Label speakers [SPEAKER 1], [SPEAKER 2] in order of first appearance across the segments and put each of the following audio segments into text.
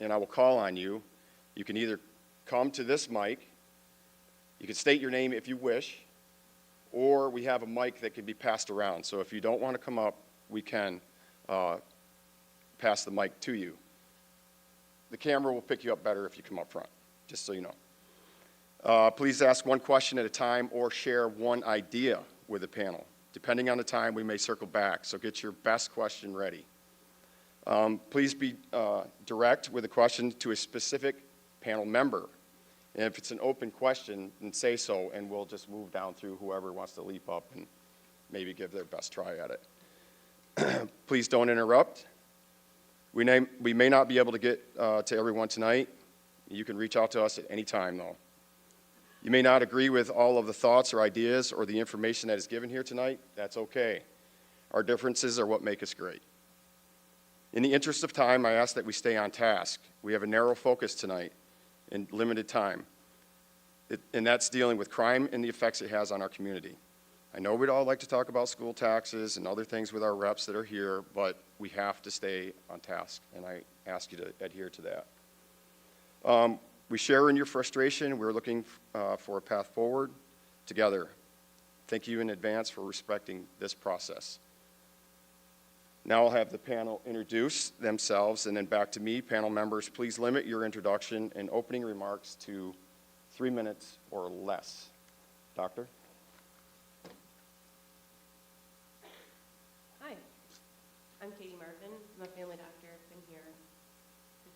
[SPEAKER 1] and I will call on you. You can either come to this mic, you can state your name if you wish, or we have a mic that can be passed around. So if you don't want to come up, we can pass the mic to you. The camera will pick you up better if you come up front, just so you know. Please ask one question at a time or share one idea with the panel. Depending on the time, we may circle back, so get your best question ready. Please be direct with a question to a specific panel member. And if it's an open question, then say so, and we'll just move down through whoever wants to leap up and maybe give their best try at it. Please don't interrupt. We may not be able to get to everyone tonight. You can reach out to us at any time, though. You may not agree with all of the thoughts or ideas or the information that is given here tonight. That's okay. Our differences are what make us great. In the interest of time, I ask that we stay on task. We have a narrow focus tonight and limited time, and that's dealing with crime and the effects it has on our community. I know we'd all like to talk about school taxes and other things with our reps that are here, but we have to stay on task, and I ask you to adhere to that. We share in your frustration. We're looking for a path forward together. Thank you in advance for respecting this process. Now I'll have the panel introduce themselves, and then back to me. Panel members, please limit your introduction and opening remarks to 3 minutes or less. Doctor?
[SPEAKER 2] Hi, I'm Katie Marvin. I'm a family doctor. I've been here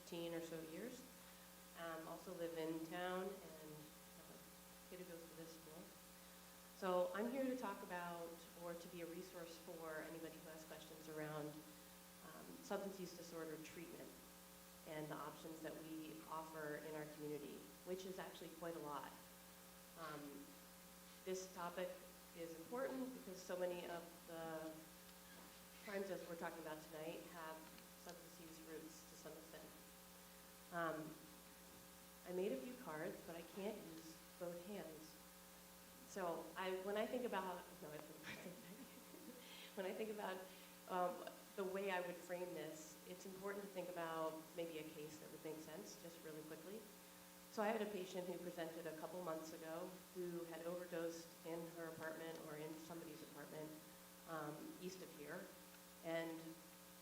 [SPEAKER 2] 15 or so years. Also live in town and kid who goes to this school. So I'm here to talk about, or to be a resource for anybody who has questions around substance use disorder treatment and the options that we offer in our community, which is actually quite a lot. This topic is important because so many of the crimes that we're talking about tonight have substance use roots to some extent. I made a few cards, but I can't use both hands. So when I think about, when I think about the way I would frame this, it's important to think about maybe a case that would make sense, just really quickly. So I had a patient who presented a couple months ago who had overdosed in her apartment or in somebody's apartment east of here, and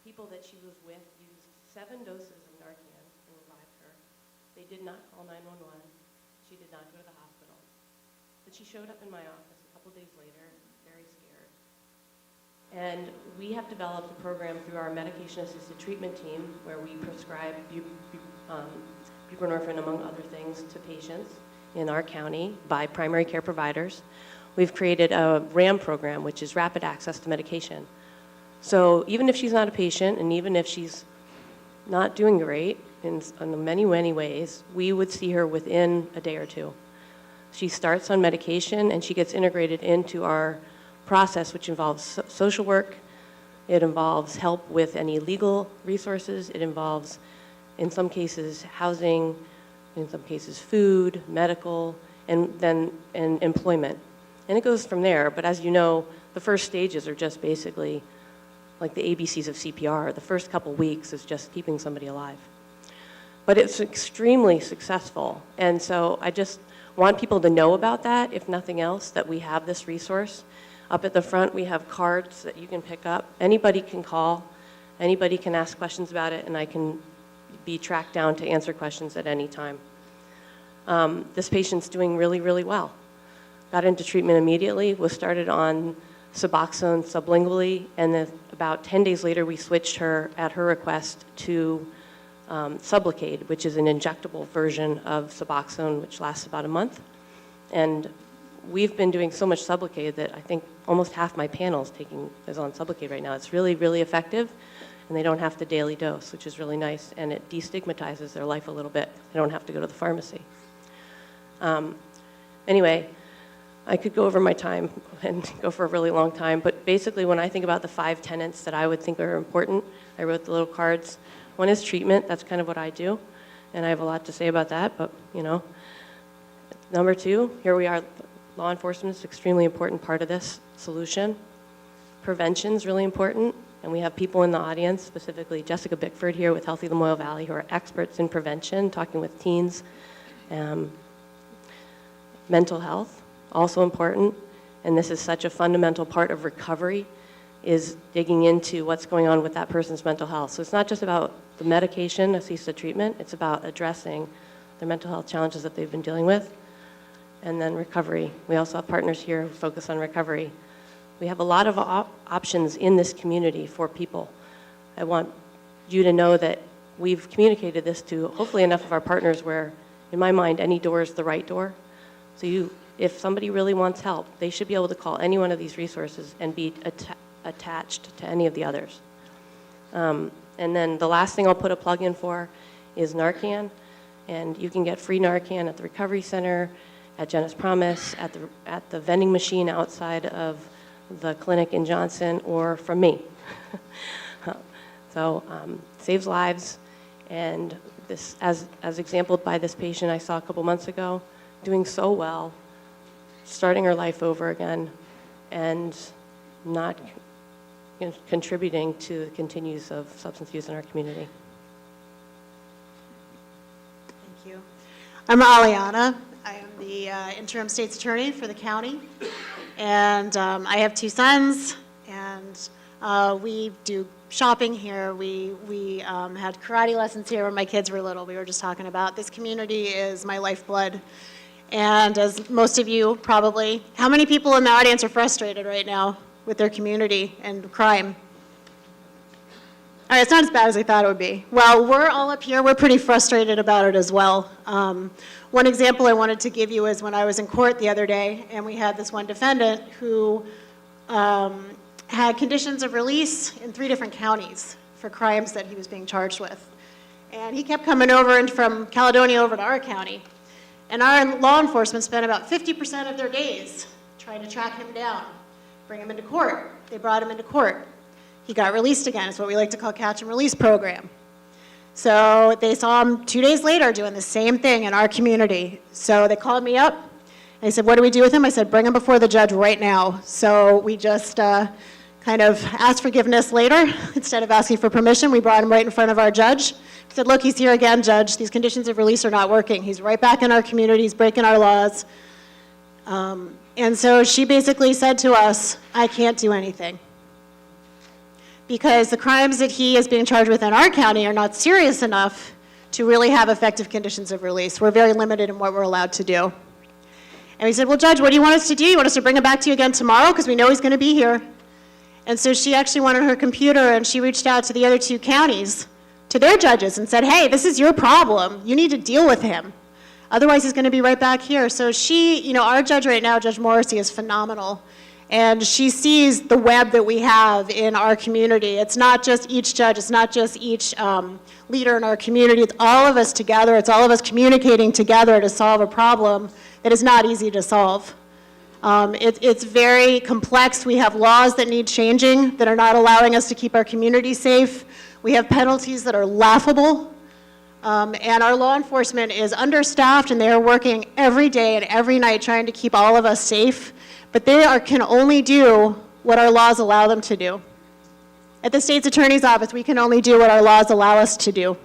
[SPEAKER 2] people that she was with used 7 doses of Narcan and revived her. They did not call 911. She did not go to the hospital. But she showed up in my office a couple days later, very scared. And we have developed a program through our medication-assisted treatment team where we prescribe buprenorphine, among other things, to patients in our county by primary care providers. We've created a RAM program, which is rapid access to medication. So even if she's not a patient, and even if she's not doing great in many, many ways, we would see her within a day or two. She starts on medication, and she gets integrated into our process, which involves social work. It involves help with any legal resources. It involves, in some cases, housing, in some cases, food, medical, and employment. And it goes from there, but as you know, the first stages are just basically like the ABCs of CPR. The first couple weeks is just keeping somebody alive. But it's extremely successful, and so I just want people to know about that, if nothing else, that we have this resource. Up at the front, we have cards that you can pick up. Anybody can call, anybody can ask questions about it, and I can be tracked down to answer questions at any time. This patient's doing really, really well. Got into treatment immediately, was started on Suboxone sublingually, and then about 10 days later, we switched her, at her request, to Sublocade, which is an injectable version of Suboxone, which lasts about a month. And we've been doing so much Sublocade that I think almost half my panel is on Sublocade right now. It's really, really effective, and they don't have to daily dose, which is really nice, and it destigmatizes their life a little bit. They don't have to go to the pharmacy. Anyway, I could go over my time and go for a really long time, but basically when I think about the 5 tenets that I would think are important, I wrote the little cards. One is treatment. That's kind of what I do, and I have a lot to say about that, but you know. Number 2, here we are. Law enforcement is an extremely important part of this solution. Prevention is really important. And we have people in the audience, specifically Jessica Bickford here with Healthy Lamoille Valley, who are experts in prevention, talking with teens. Mental health, also important, and this is such a fundamental part of recovery, is digging into what's going on with that person's mental health. So it's not just about the medication, assisted treatment, it's about addressing their mental health challenges that they've been dealing with. And then recovery. We also have partners here who focus on recovery. We have a lot of options in this community for people. I want you to know that we've communicated this to hopefully enough of our partners where, in my mind, any door is the right door. So if somebody really wants help, they should be able to call any one of these resources and be attached to any of the others. And then the last thing I'll put a plug in for is Narcan. And you can get free Narcan at the Recovery Center, at Jenna's Promise, at the vending machine outside of the clinic in Johnson, or from me. So saves lives. And this, as exampled by this patient I saw a couple months ago, doing so well, starting her life over again, and not contributing to the continues of substance use in our community.
[SPEAKER 3] Thank you. I'm Aliena. I am the interim state's attorney for the county, and I have 2 sons, and we do shopping here. We had karate lessons here when my kids were little. We were just talking about this community is my lifeblood. And as most of you probably, how many people in the audience are frustrated right now with their community and crime? All right, it's not as bad as I thought it would be. Well, we're all up here, we're pretty frustrated about it as well. One example I wanted to give you is when I was in court the other day, and we had this one defendant who had conditions of release in 3 different counties for crimes that he was being charged with. And he kept coming over and from Caledonia over to our county. And our law enforcement spent about 50% of their days trying to track him down, bring him into court. They brought him into court. He got released again. It's what we like to call catch and release program. So they saw him 2 days later doing the same thing in our community. So they called me up. And they said, what do we do with him? I said, bring him before the judge right now. So we just kind of asked forgiveness later. Instead of asking for permission, we brought him right in front of our judge. We said, look, he's here again, judge. These conditions of release are not working. He's right back in our community. He's breaking our laws. And so she basically said to us, I can't do anything, because the crimes that he is being charged with in our county are not serious enough to really have effective conditions of release. We're very limited in what we're allowed to do. And we said, well, Judge, what do you want us to do? You want us to bring him back to you again tomorrow? Because we know he's going to be here. And so she actually went on her computer and she reached out to the other 2 counties, to their judges, and said, hey, this is your problem. You need to deal with him. Otherwise, he's going to be right back here. So she, our judge right now, Judge Morrissey, is phenomenal. And she sees the web that we have in our community. It's not just each judge. It's not just each leader in our community. It's all of us together. It's all of us communicating together to solve a problem that is not easy to solve. It's very complex. We have laws that need changing that are not allowing us to keep our community safe. We have penalties that are laughable. And our law enforcement is understaffed, and they are working every day and every night trying to keep all of us safe. But they can only do what our laws allow them to do. At the state's attorney's office, we can only do what our laws allow us to do.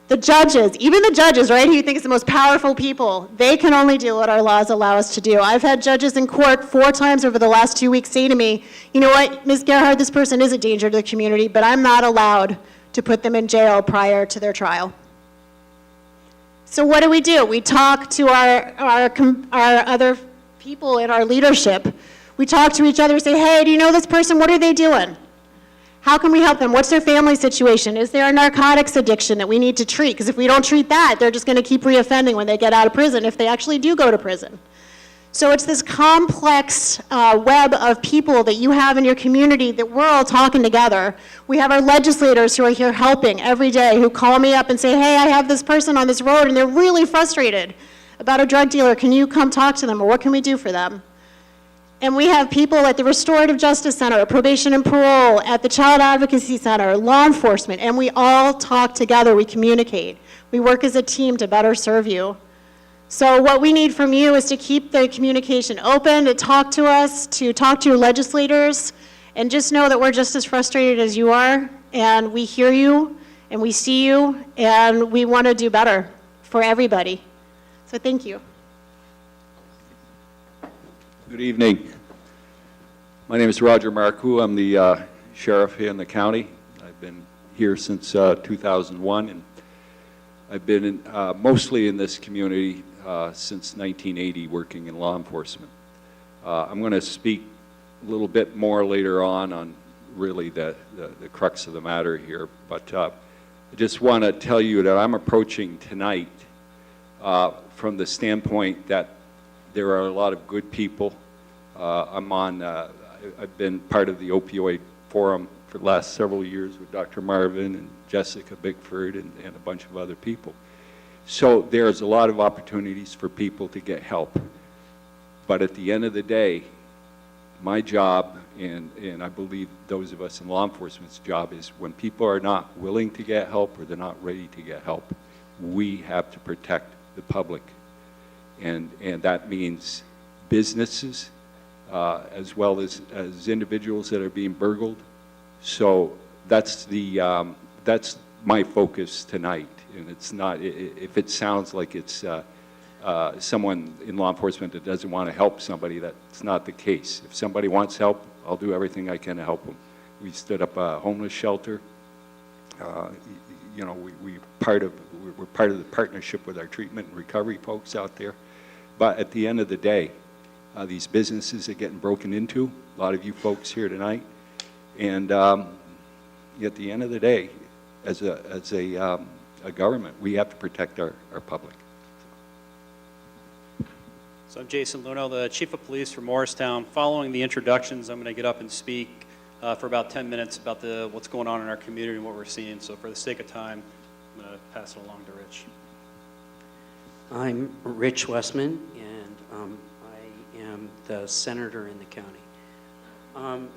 [SPEAKER 3] The judges, even the judges, right, who you think is the most powerful people, they can only do what our laws allow us to do. I've had judges in court 4 times over the last 2 weeks say to me, you know what, Ms. Gerhard, this person is a danger to the community, but I'm not allowed to put them in jail prior to their trial. So what do? We talk to our other people in our leadership. We talk to each other and say, hey, do you know this person? What are they doing? How can we help them? What's their family situation? Is there a narcotics addiction that we need to treat? Because if we don't treat that, they're just going to keep reoffending when they get out of prison, if they actually do go to prison. So it's this complex web of people that you have in your community that we're all talking together. We have our legislators who are here helping every day, who call me up and say, hey, I have this person on this road and they're really frustrated about a drug dealer. Can you come talk to them, or what can we do for them? And we have people at the Restorative Justice Center, Probation and Parole, at the Child Advocacy Center, law enforcement, and we all talk together, we communicate. We work as a team to better serve you. So what we need from you is to keep the communication open, to talk to us, to talk to your legislators, And just know that we're just as frustrated as you are, and we hear you, and we see you, and we want to do better for everybody. So thank you.
[SPEAKER 4] Good evening. My name is Roger Marcoux. I'm the sheriff here in the county. I've been here since 2001, and I've been mostly in this community since 1980, working in law enforcement. I'm going to speak a little bit more later on really the crux of the matter here, but I just want to tell you that I'm approaching tonight from the standpoint that there are a lot of good people. I've been part of the opioid forum for the last several years with Dr. Marvin and Jessica Bickford and a bunch of other people. So there's a lot of opportunities for people to get help. But at the end of the day, my job, and I believe those of us in law enforcement's job, is when people are not willing to get help or they're not ready to get help, we have to protect the public. And that means businesses, as well as individuals that are being burgled. So that's my focus tonight. And it's not, if it sounds like it's someone in law enforcement that doesn't want to help somebody, that's not the case. If somebody wants help, I'll do everything I can to help them. We stood up a homeless shelter. You know, we're part of the partnership with our treatment and recovery folks out there. But at the end of the day, these businesses are getting broken into, a lot of you folks here tonight. And at the end of the day, as a government, we have to protect our public.
[SPEAKER 5] So I'm Jason Luneau, the Chief of Police for Morristown. Following the introductions, I'm going to get up and speak for about 10 minutes about what's going on in our community and what we're seeing. So for the sake of time, I'm going to pass it along to Rich.
[SPEAKER 6] I'm Rich Westman, and I am the senator in the county.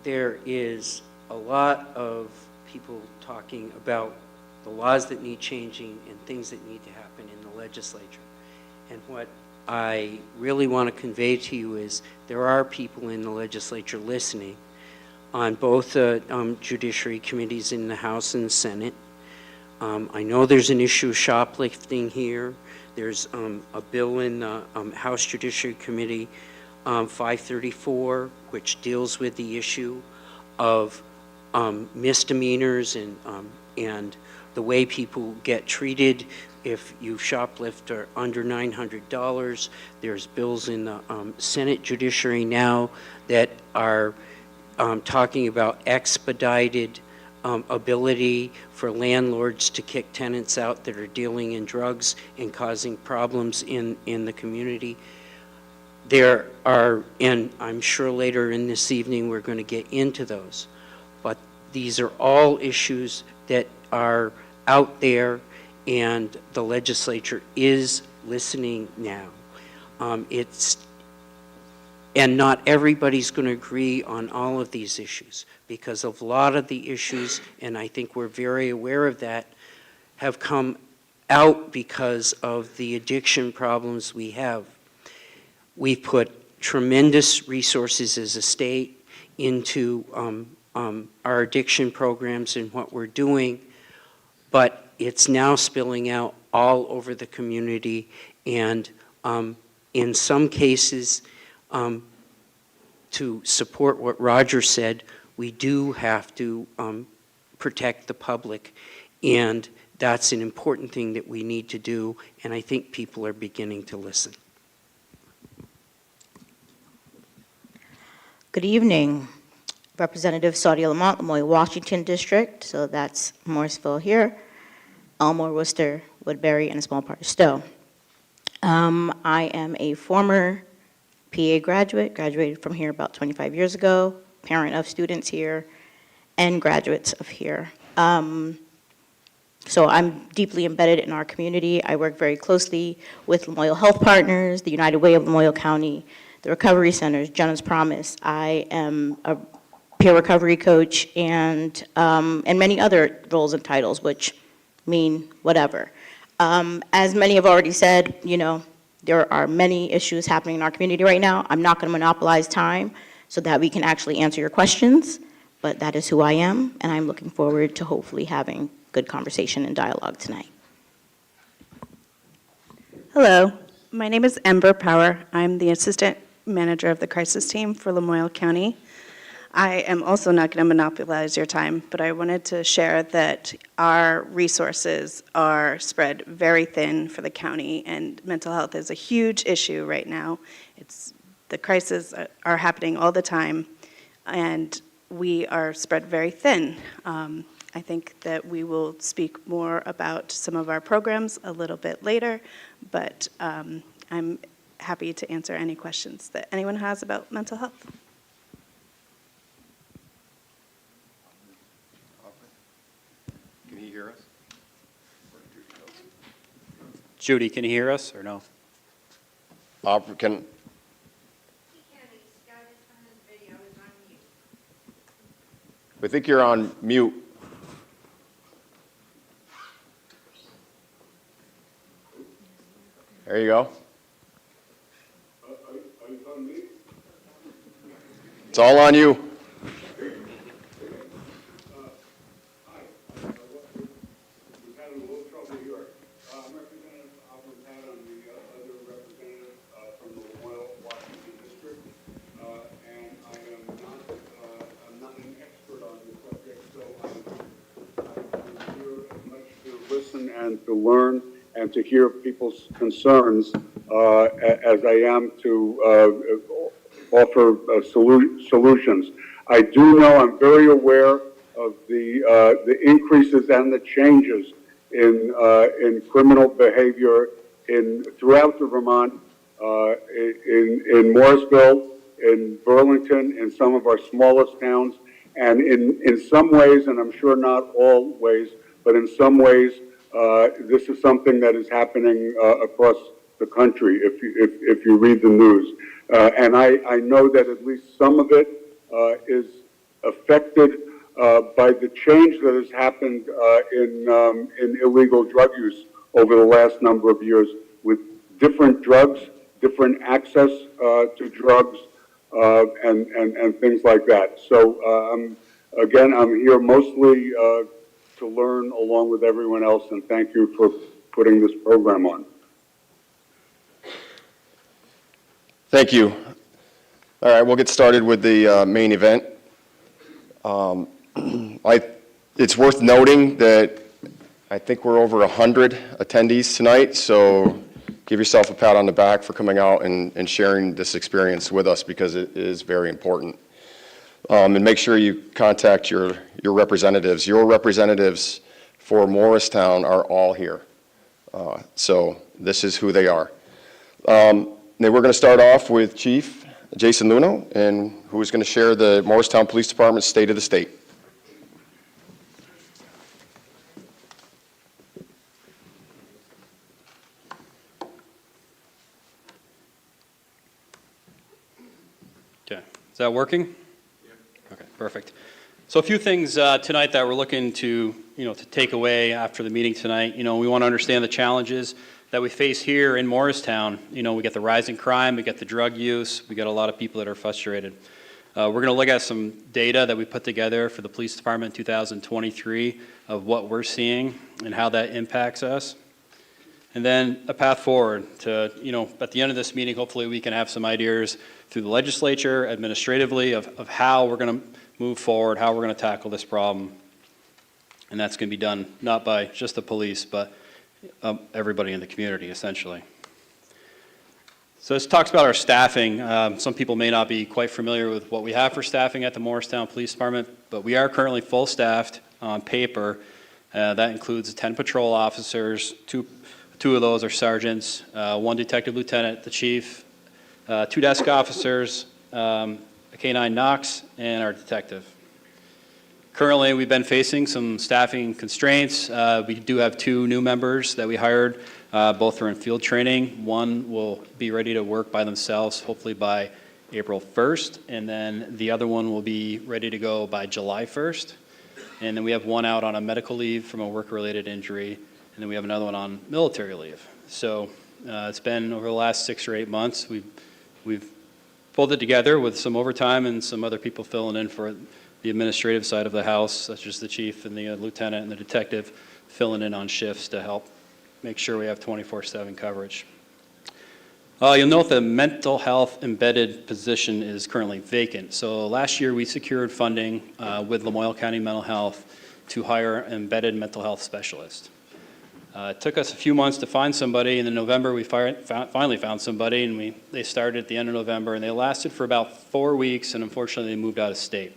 [SPEAKER 6] There is a lot of people talking about the laws that need changing and things that need to happen in the legislature. And what I really want to convey to you is there are people in the legislature listening on both judiciary committees in the House and the Senate. I know there's an issue of shoplifting here. There's a bill in the House Judiciary Committee, 534, which deals with the issue of misdemeanors and the way people get treated if you shoplift are under $900. There's bills in the Senate Judiciary now that are talking about expedited ability for landlords to kick tenants out that are dealing in drugs and causing problems in the community. There are, and I'm sure later in this evening we're going to get into those, but these are all issues that are out there, and the legislature is listening now. And not everybody's going to agree on all of these issues, because a lot of the issues, and I think we're very aware of that, have come out because of the addiction problems we have. We've put tremendous resources as a state into our addiction programs and what we're doing, but it's now spilling out all over the community, and in some cases, to support what Roger said, we do have to protect the public, and that's an important thing that we need to do, and I think people are beginning to listen.
[SPEAKER 7] Good evening. Representative Saudia, LaMont, Lamoille, Washington District, so that's Morrisville here, Elmore, Worcester, Woodbury, and a small part of Stowe. I am a former PA graduate, graduated from here about 25 years ago, parent of students here, and graduates of here. So I'm deeply embedded in our community. I work very closely with Lamoille Health Partners, the United Way of Lamoille County, the Recovery Centers, Jenna's Promise. I am a peer recovery coach and many other roles and titles, which mean whatever. As many have already said, you know, there are many issues happening in our community right now. I'm not going to monopolize time so that we can actually answer your questions. But that is who I am, and I'm looking forward to hopefully having good conversation and dialogue tonight.
[SPEAKER 8] Hello, my name is Ember Power. I'm the Assistant Manager of the Crisis Team for Lamoille County. I am also not going to monopolize your time, but I wanted to share that our resources are spread very thin for the county, and mental health is a huge issue right now. The crises are happening all the time, and we are spread very thin. I think that we will speak more about some of our programs a little bit later, but I'm happy to answer any questions that anyone has about mental health.
[SPEAKER 1] Can he hear us?
[SPEAKER 5] Judy, can you hear us or no?
[SPEAKER 1] Can, I think you're on mute. There you go. It's all on you.
[SPEAKER 9] And to learn and to hear people's concerns as I am to offer solutions. I do know, I'm very aware of the increases and the changes in criminal behavior throughout the Vermont, in Morrisville, in Burlington, in some of our smallest towns, and in some ways, and I'm sure not all ways, but in some ways, this is something that is happening across the country if you read the news. And I know that at least some of it is affected by the change that has happened in illegal drug use over the last number of years with different drugs, different access to drugs, and things like that. So again, I'm here mostly to learn along with everyone else, and thank you for putting this program on.
[SPEAKER 1] Thank you. All right, we'll get started with the main event. It's worth noting that I think we're over 100 attendees tonight, so give yourself a pat on the back for coming out and sharing this experience with us, because it is very important. And make sure you contact your representatives. Your representatives for Morristown are all here. So this is who they are. Then we're going to start off with Chief Jason Luneau, and who is going to share the Morristown Police Department State of the State.
[SPEAKER 5] Okay, is that working? Okay, perfect. So a few things tonight that we're looking to, to take away after the meeting tonight. We want to understand the challenges that we face here in Morristown. We get the rising crime, we get the drug use, we get a lot of people that are frustrated. We're going to look at some data that we put together for the police department in 2023 of what we're seeing and how that impacts us. And then a path forward to, at the end of this meeting, hopefully we can have some ideas through the legislature, administratively, of how we're going to move forward, how we're going to tackle this problem. And that's going to be done not by just the police, but everybody in the community, essentially. So this talks about our staffing. Some people may not be quite familiar with what we have for staffing at the Morristown Police Department, but we are currently full staffed on paper. That includes 10 patrol officers, two of those are sergeants, 1 detective lieutenant, the chief, 2 desk officers, a K-9 Knox, and our detective. Currently, we've been facing some staffing constraints. We do have 2 new members that we hired. Both are in field training. One will be ready to work by themselves, hopefully by April 1st, and then the other one will be ready to go by July 1st. And then we have one out on a medical leave from a work-related injury, and then we have another one on military leave. So it's been over the last 6 or 8 months, we've pulled it together with some overtime and some other people filling in for the administrative side of the house, such as the chief and the lieutenant and the detective filling in on shifts to help make sure we have 24/7 coverage. You'll note the mental health embedded position is currently vacant. So last year we secured funding with Lamoille County Mental Health to hire an embedded mental health specialist. It took us a few months to find somebody, and in November we finally found somebody, and they started at the end of November, and they lasted for about 4 weeks, and unfortunately they moved out of state.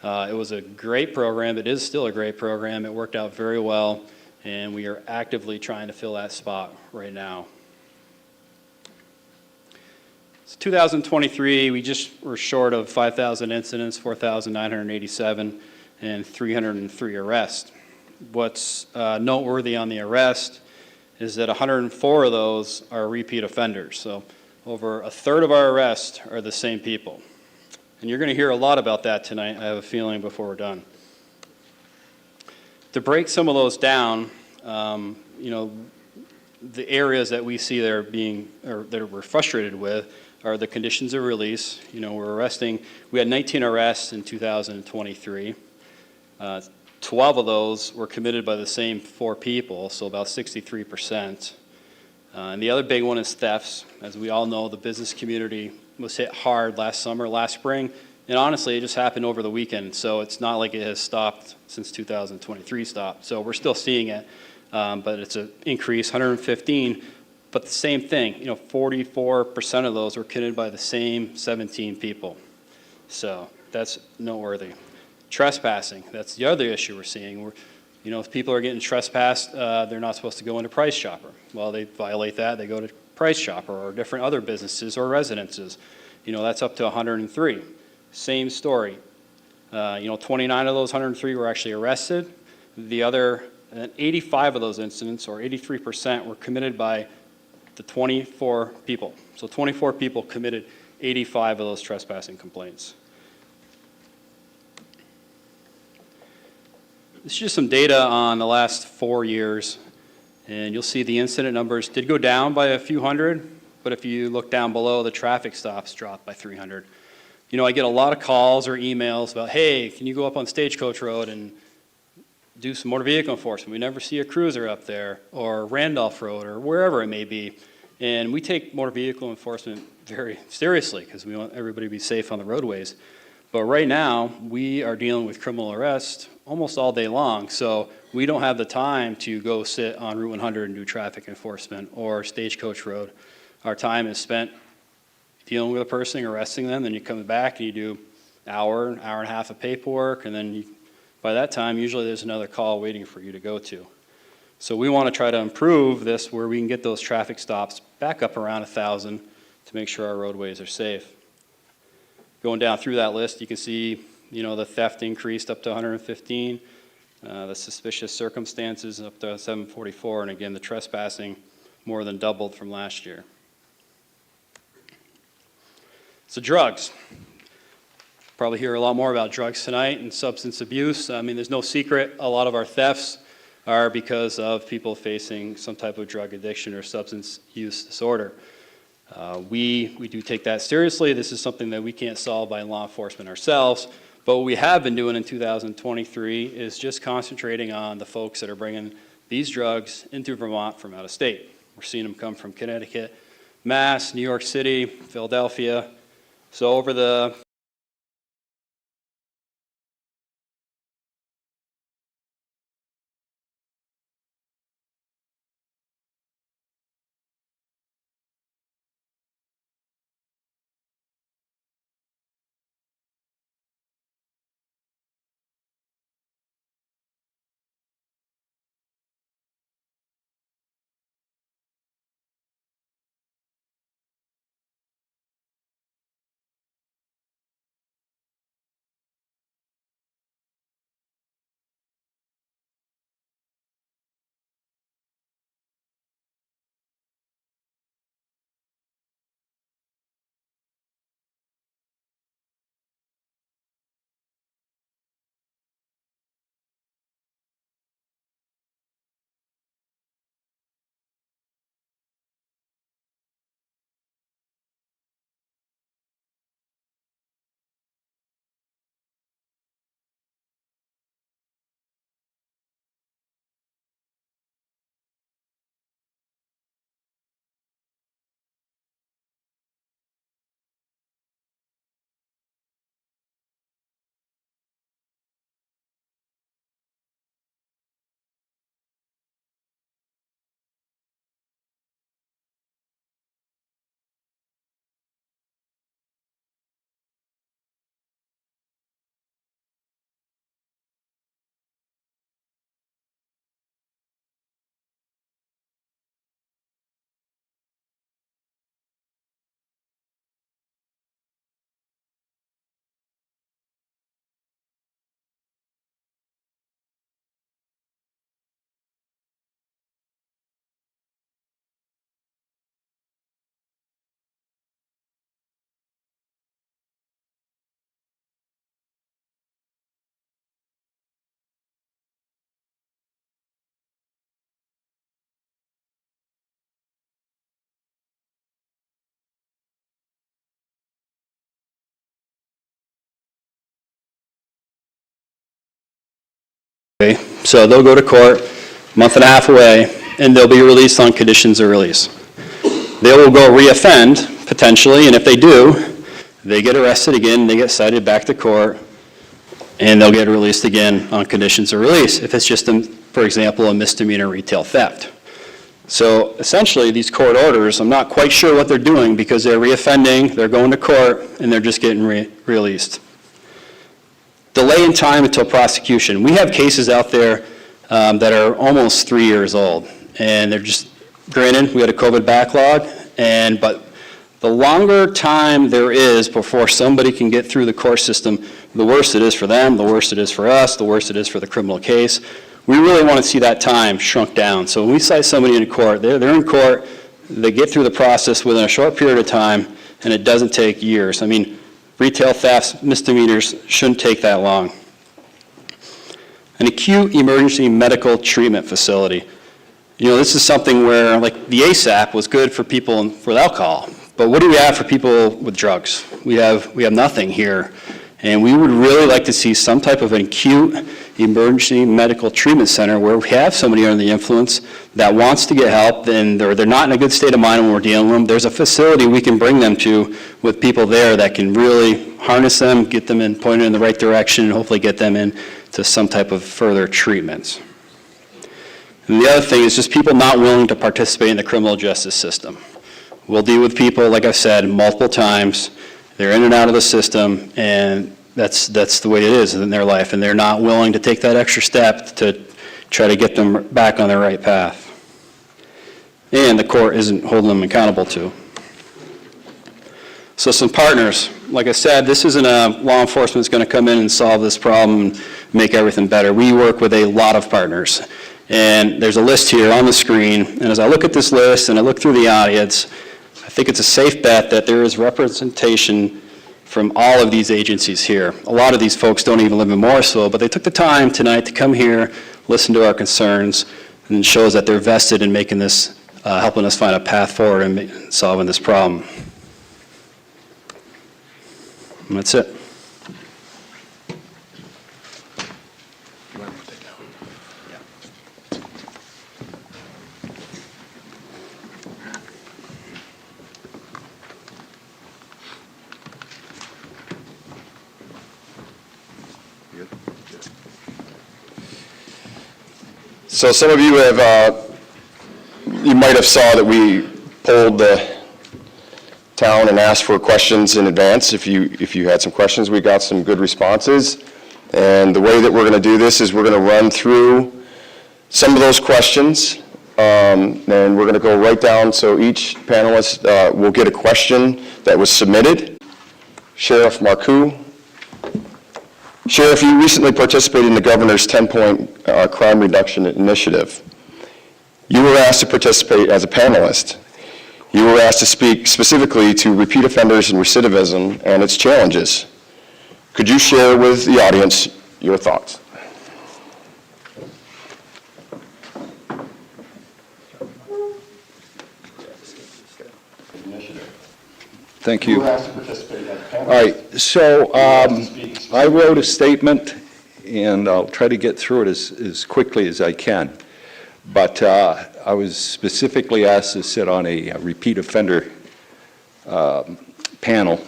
[SPEAKER 5] It was a great program. It is still a great program. It worked out very well, and we are actively trying to fill that spot right now. So 2023, we just were short of 5,000 incidents, 4,987, and 303 arrests. What's noteworthy on the arrest is that 104 of those are repeat offenders. So over a third of our arrests are the same people. And you're going to hear a lot about that tonight, I have a feeling, before we're done. To break some of those down, you know, the areas that we see that we're frustrated with are the conditions of release. You know, we had 19 arrests in 2023. 12 of those were committed by the same 4 people, so about 63%. And the other big one is thefts. As we all know, the business community was hit hard last spring, and honestly, it just happened over the weekend, so it's not like it has stopped since 2023 stopped. So we're still seeing it, but it's an increase, 115. But the same thing, you know, 44% of those were committed by the same 17 people. So that's noteworthy. Trespassing, that's the other issue we're seeing. You know, if people are getting trespassed, they're not supposed to go into Price Chopper. Well, they violate that, they go to Price Chopper or different other businesses or residences. You know, that's up to 103. Same story. You know, 29 of those 103 were actually arrested. The other 85 of those incidents, or 83%, were committed by the 24 people. So 24 people committed 85 of those trespassing complaints. This is just some data on the last 4 years, and you'll see the incident numbers did go down by a few hundred, but if you look down below, the traffic stops dropped by 300. You know, I get a lot of calls or emails about, hey, can you go up on Stagecoach Road and do some motor vehicle enforcement? We never see a cruiser up there, or Randolph Road, or wherever it may be. And we take motor vehicle enforcement very seriously because we want everybody to be safe on the roadways. But right now, we are dealing with criminal arrest almost all day long, so we don't have the time to go sit on Route 100 and do traffic enforcement or Stagecoach Road. Our time is spent dealing with a person, arresting them, then you come back and you do an hour and a half of paperwork, and then by that time, usually there's another call waiting for you to go to. So we want to try to improve this where we can get those traffic stops back up around 1,000 to make sure our roadways are safe. Going down through that list, you can see, you know, the theft increased up to 115, the suspicious circumstances up to 744, and again, the trespassing more than doubled from last year. So drugs. Probably hear a lot more about drugs tonight and substance abuse. I mean, there's no secret, a lot of our thefts are because of people facing some type of drug addiction or substance use disorder. We do take that seriously. This is something that we can't solve by law enforcement ourselves, but what we have been doing in 2023 is just concentrating on the folks that are bringing these drugs into Vermont from out of state. We're seeing them come from Connecticut, Mass, New York City, Philadelphia. So over the So they'll go to court, month and a half away, and they'll be released on conditions of release. They will go reoffend, potentially, and if they do, they get arrested again, they get cited back to court, and they'll get released again on conditions of release if it's just, for example, a misdemeanor retail theft. So essentially, these court orders, I'm not quite sure what they're doing because they're reoffending, they're going to court, and they're just getting released. Delay in time until prosecution. We have cases out there that are almost 3 years old, and they're just, granted, we had a COVID backlog, but the longer time there is before somebody can get through the court system, the worse it is for them, the worse it is for us, the worse it is for the criminal case. We really want to see that time shrunk down. So when we cite somebody in court, they're in court, they get through the process within a short period of time, and it doesn't take years. I mean, retail thefts, misdemeanors shouldn't take that long. An acute emergency medical treatment facility. You know, this is something where, like, the ASAP was good for people with alcohol, but what do we have for people with drugs? We have nothing here. And we would really like to see some type of an acute emergency medical treatment center where we have somebody under the influence that wants to get help, and they're not in a good state of mind when we're dealing with them. There's a facility we can bring them to with people there that can really harness them, get them in, pointed in the right direction, and hopefully get them into some type of further treatments. And the other thing is just people not willing to participate in the criminal justice system. We'll deal with people, like I said, multiple times. They're in and out of the system, and that's the way it is in their life, and they're not willing to take that extra step to try to get them back on the right path. And the court isn't holding them accountable to. So some partners. Like I said, this isn't a law enforcement that's going to come in and solve this problem and make everything better. We work with a lot of partners. And there's a list here on the screen, and as I look at this list and I look through the audience, I think it's a safe bet that there is representation from all of these agencies here. A lot of these folks don't even live in Morrisville, but they took the time tonight to come here, listen to our concerns, and it shows that they're vested in making this, helping us find a path forward in solving this problem. And that's it.
[SPEAKER 1] So some of you you might have saw that we polled the town and asked for questions in advance. If you had some questions, we got some good responses. And the way that we're going to do this is we're going to run through some of those questions, and we're going to go right down. So each panelist will get a question that was submitted. Sheriff Marcoux. Sheriff, you recently participated in the governor's 10-point crime reduction initiative. You were asked to participate as a panelist. You were asked to speak specifically to repeat offenders and recidivism and its challenges. Could you share with the audience your thoughts?
[SPEAKER 4] Thank you.
[SPEAKER 1] You were asked to participate as a panelist.
[SPEAKER 4] All right, so I wrote a statement, and I'll try to get through it as quickly as I can. But I was specifically asked to sit on a repeat offender panel.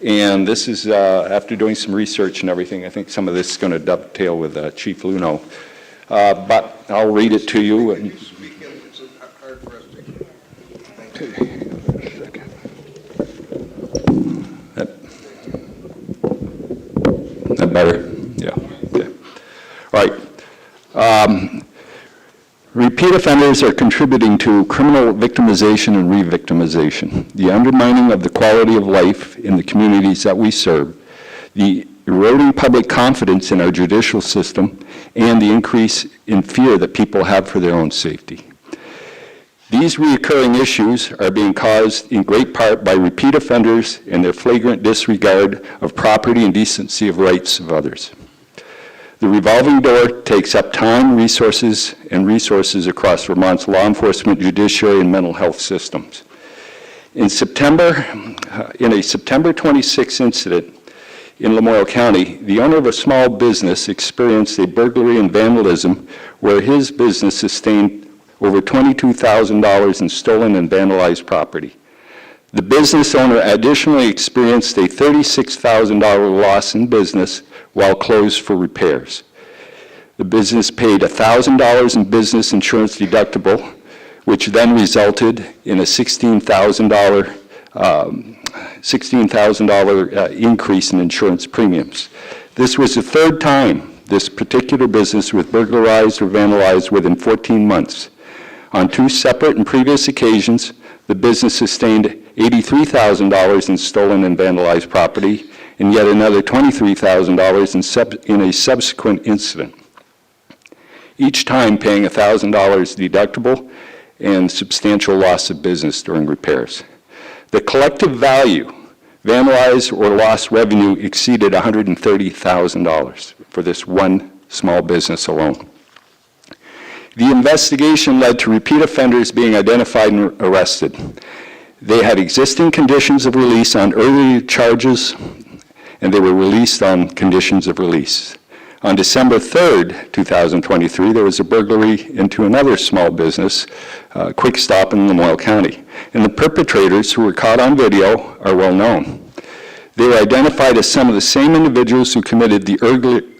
[SPEAKER 4] And this is after doing some research and everything. I think some of this is going to dovetail with Chief Luneau. But I'll read it to you. And that better? Yeah. Okay. All right. Repeat offenders are contributing to criminal victimization and re-victimization, the undermining of the quality of life in the communities that we serve, the eroding public confidence in our judicial system, and the increase in fear that people have for their own safety. These recurring issues are being caused in great part by repeat offenders and their flagrant disregard of property and decency of rights of others. The revolving door takes up time, resources across Vermont's law enforcement, judiciary, and mental health systems. In a September 26 incident in Lamoille County, the owner of a small business experienced a burglary and vandalism where his business sustained over $22,000 in stolen and vandalized property. The business owner additionally experienced a $36,000 loss in business while closed for repairs. The business paid $1,000 in business insurance deductible, which then resulted in a $16,000 increase in insurance premiums. This was the third time this particular business was burglarized or vandalized within 14 months. On two separate and previous occasions, the business sustained $83,000 in stolen and vandalized property, and yet another $23,000 in a subsequent incident, each time paying $1,000 deductible and substantial loss of business during repairs. The collective value, vandalized or lost revenue, exceeded $130,000 for this one small business alone. The investigation led to repeat offenders being identified and arrested. They had existing conditions of release on earlier charges, and they were released on conditions of release. On December 3rd, 2023, there was a burglary into another small business, Quick Stop in Lamoille County. And the perpetrators, who were caught on video, are well known. They were identified as some of the same individuals who committed the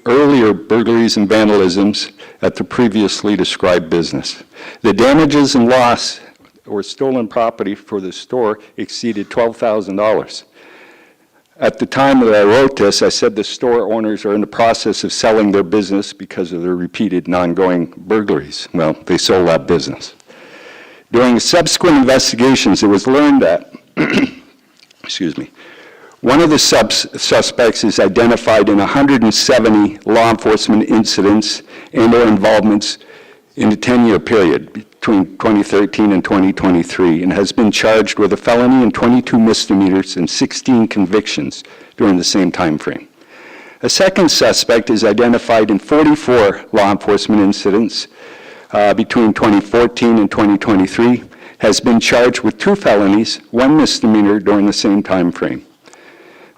[SPEAKER 4] earlier burglaries and vandalisms at the previously described business. The damages and loss or stolen property for the store exceeded $12,000. At the time that I wrote this, I said the store owners are in the process of selling their business because of their repeated and ongoing burglaries. Well, they sold that business. During subsequent investigations, it was learned that, excuse me, one of the suspects is identified in 170 law enforcement incidents and or involvements in a 10-year period between 2013 and 2023, and has been charged with a felony and 22 misdemeanors and 16 convictions during the same time frame. A second suspect is identified in 44 law enforcement incidents between 2014 and 2023, has been charged with 2 felonies, 1 misdemeanor during the same time frame.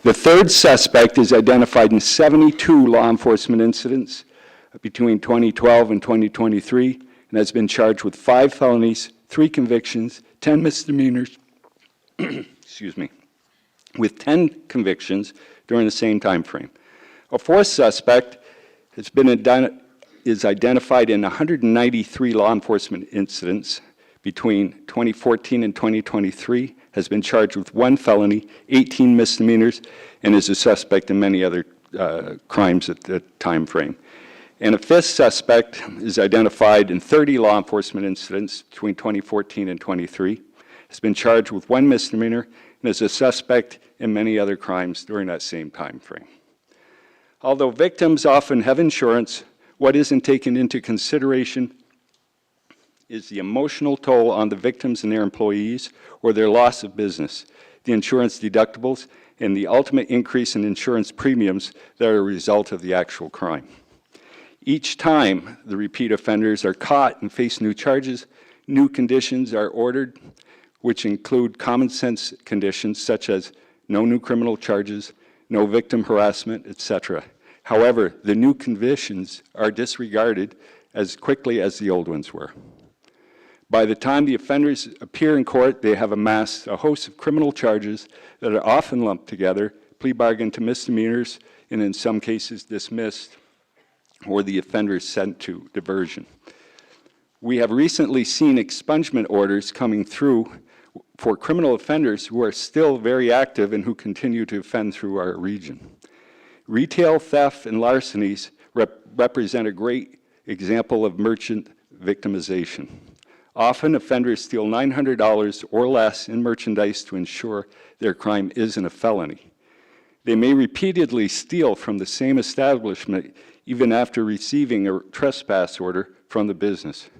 [SPEAKER 4] The third suspect is identified in 72 law enforcement incidents between 2012 and 2023, and has been charged with 5 felonies, 3 convictions, 10 misdemeanors, excuse me, with 10 convictions during the same time frame. A fourth suspect is identified in 193 law enforcement incidents between 2014 and 2023, has been charged with 1 felony, 18 misdemeanors, and is a suspect in many other crimes at the time frame. And a fifth suspect is identified in 30 law enforcement incidents between 2014 and 23, has been charged with 1 misdemeanor, and is a suspect in many other crimes during that same time frame. Although victims often have insurance, what isn't taken into consideration is the emotional toll on the victims and their employees, or their loss of business, the insurance deductibles, and the ultimate increase in insurance premiums that are a result of the actual crime. Each time the repeat offenders are caught and face new charges, new conditions are ordered, which include common sense conditions such as no new criminal charges, no victim harassment, etc. However, the new conditions are disregarded as quickly as the old ones were. By the time the offenders appear in court, they have amassed a host of criminal charges that are often lumped together, plea bargained to misdemeanors, and in some cases dismissed, or the offenders sent to diversion. We have recently seen expungement orders coming through for criminal offenders who are still very active and who continue to offend through our region. Retail theft and larcenies represent a great example of merchant victimization. Often, offenders steal $900 or less in merchandise to ensure their crime isn't a felony. They may repeatedly steal from the same establishment even after receiving a trespass order from the business.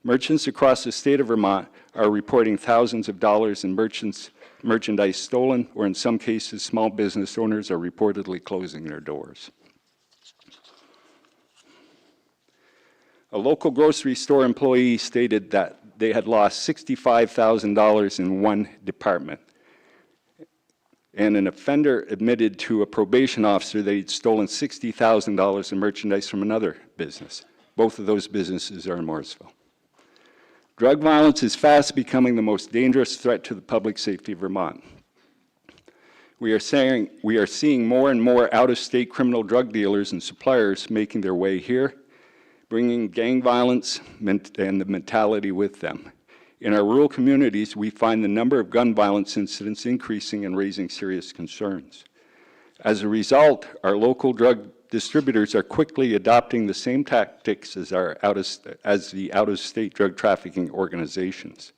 [SPEAKER 4] Merchants across the state of Vermont are reporting thousands of dollars in merchandise stolen, or in some cases, small business owners are reportedly closing their doors. A local grocery store employee stated that they had lost $65,000 in one department. and an offender admitted to a probation officer that he'd stolen $60,000 in merchandise from another business. Both of those businesses are in Morrisville. Drug violence is fast becoming the most dangerous threat to the public safety of Vermont. We are seeing more and more out-of-state criminal drug dealers and suppliers making their way here, bringing gang violence and the mentality with them. In our rural communities, we find the number of gun violence incidents increasing and raising serious concerns. As a result, our local drug distributors are quickly adopting the same tactics as the out-of-state drug trafficking organizations.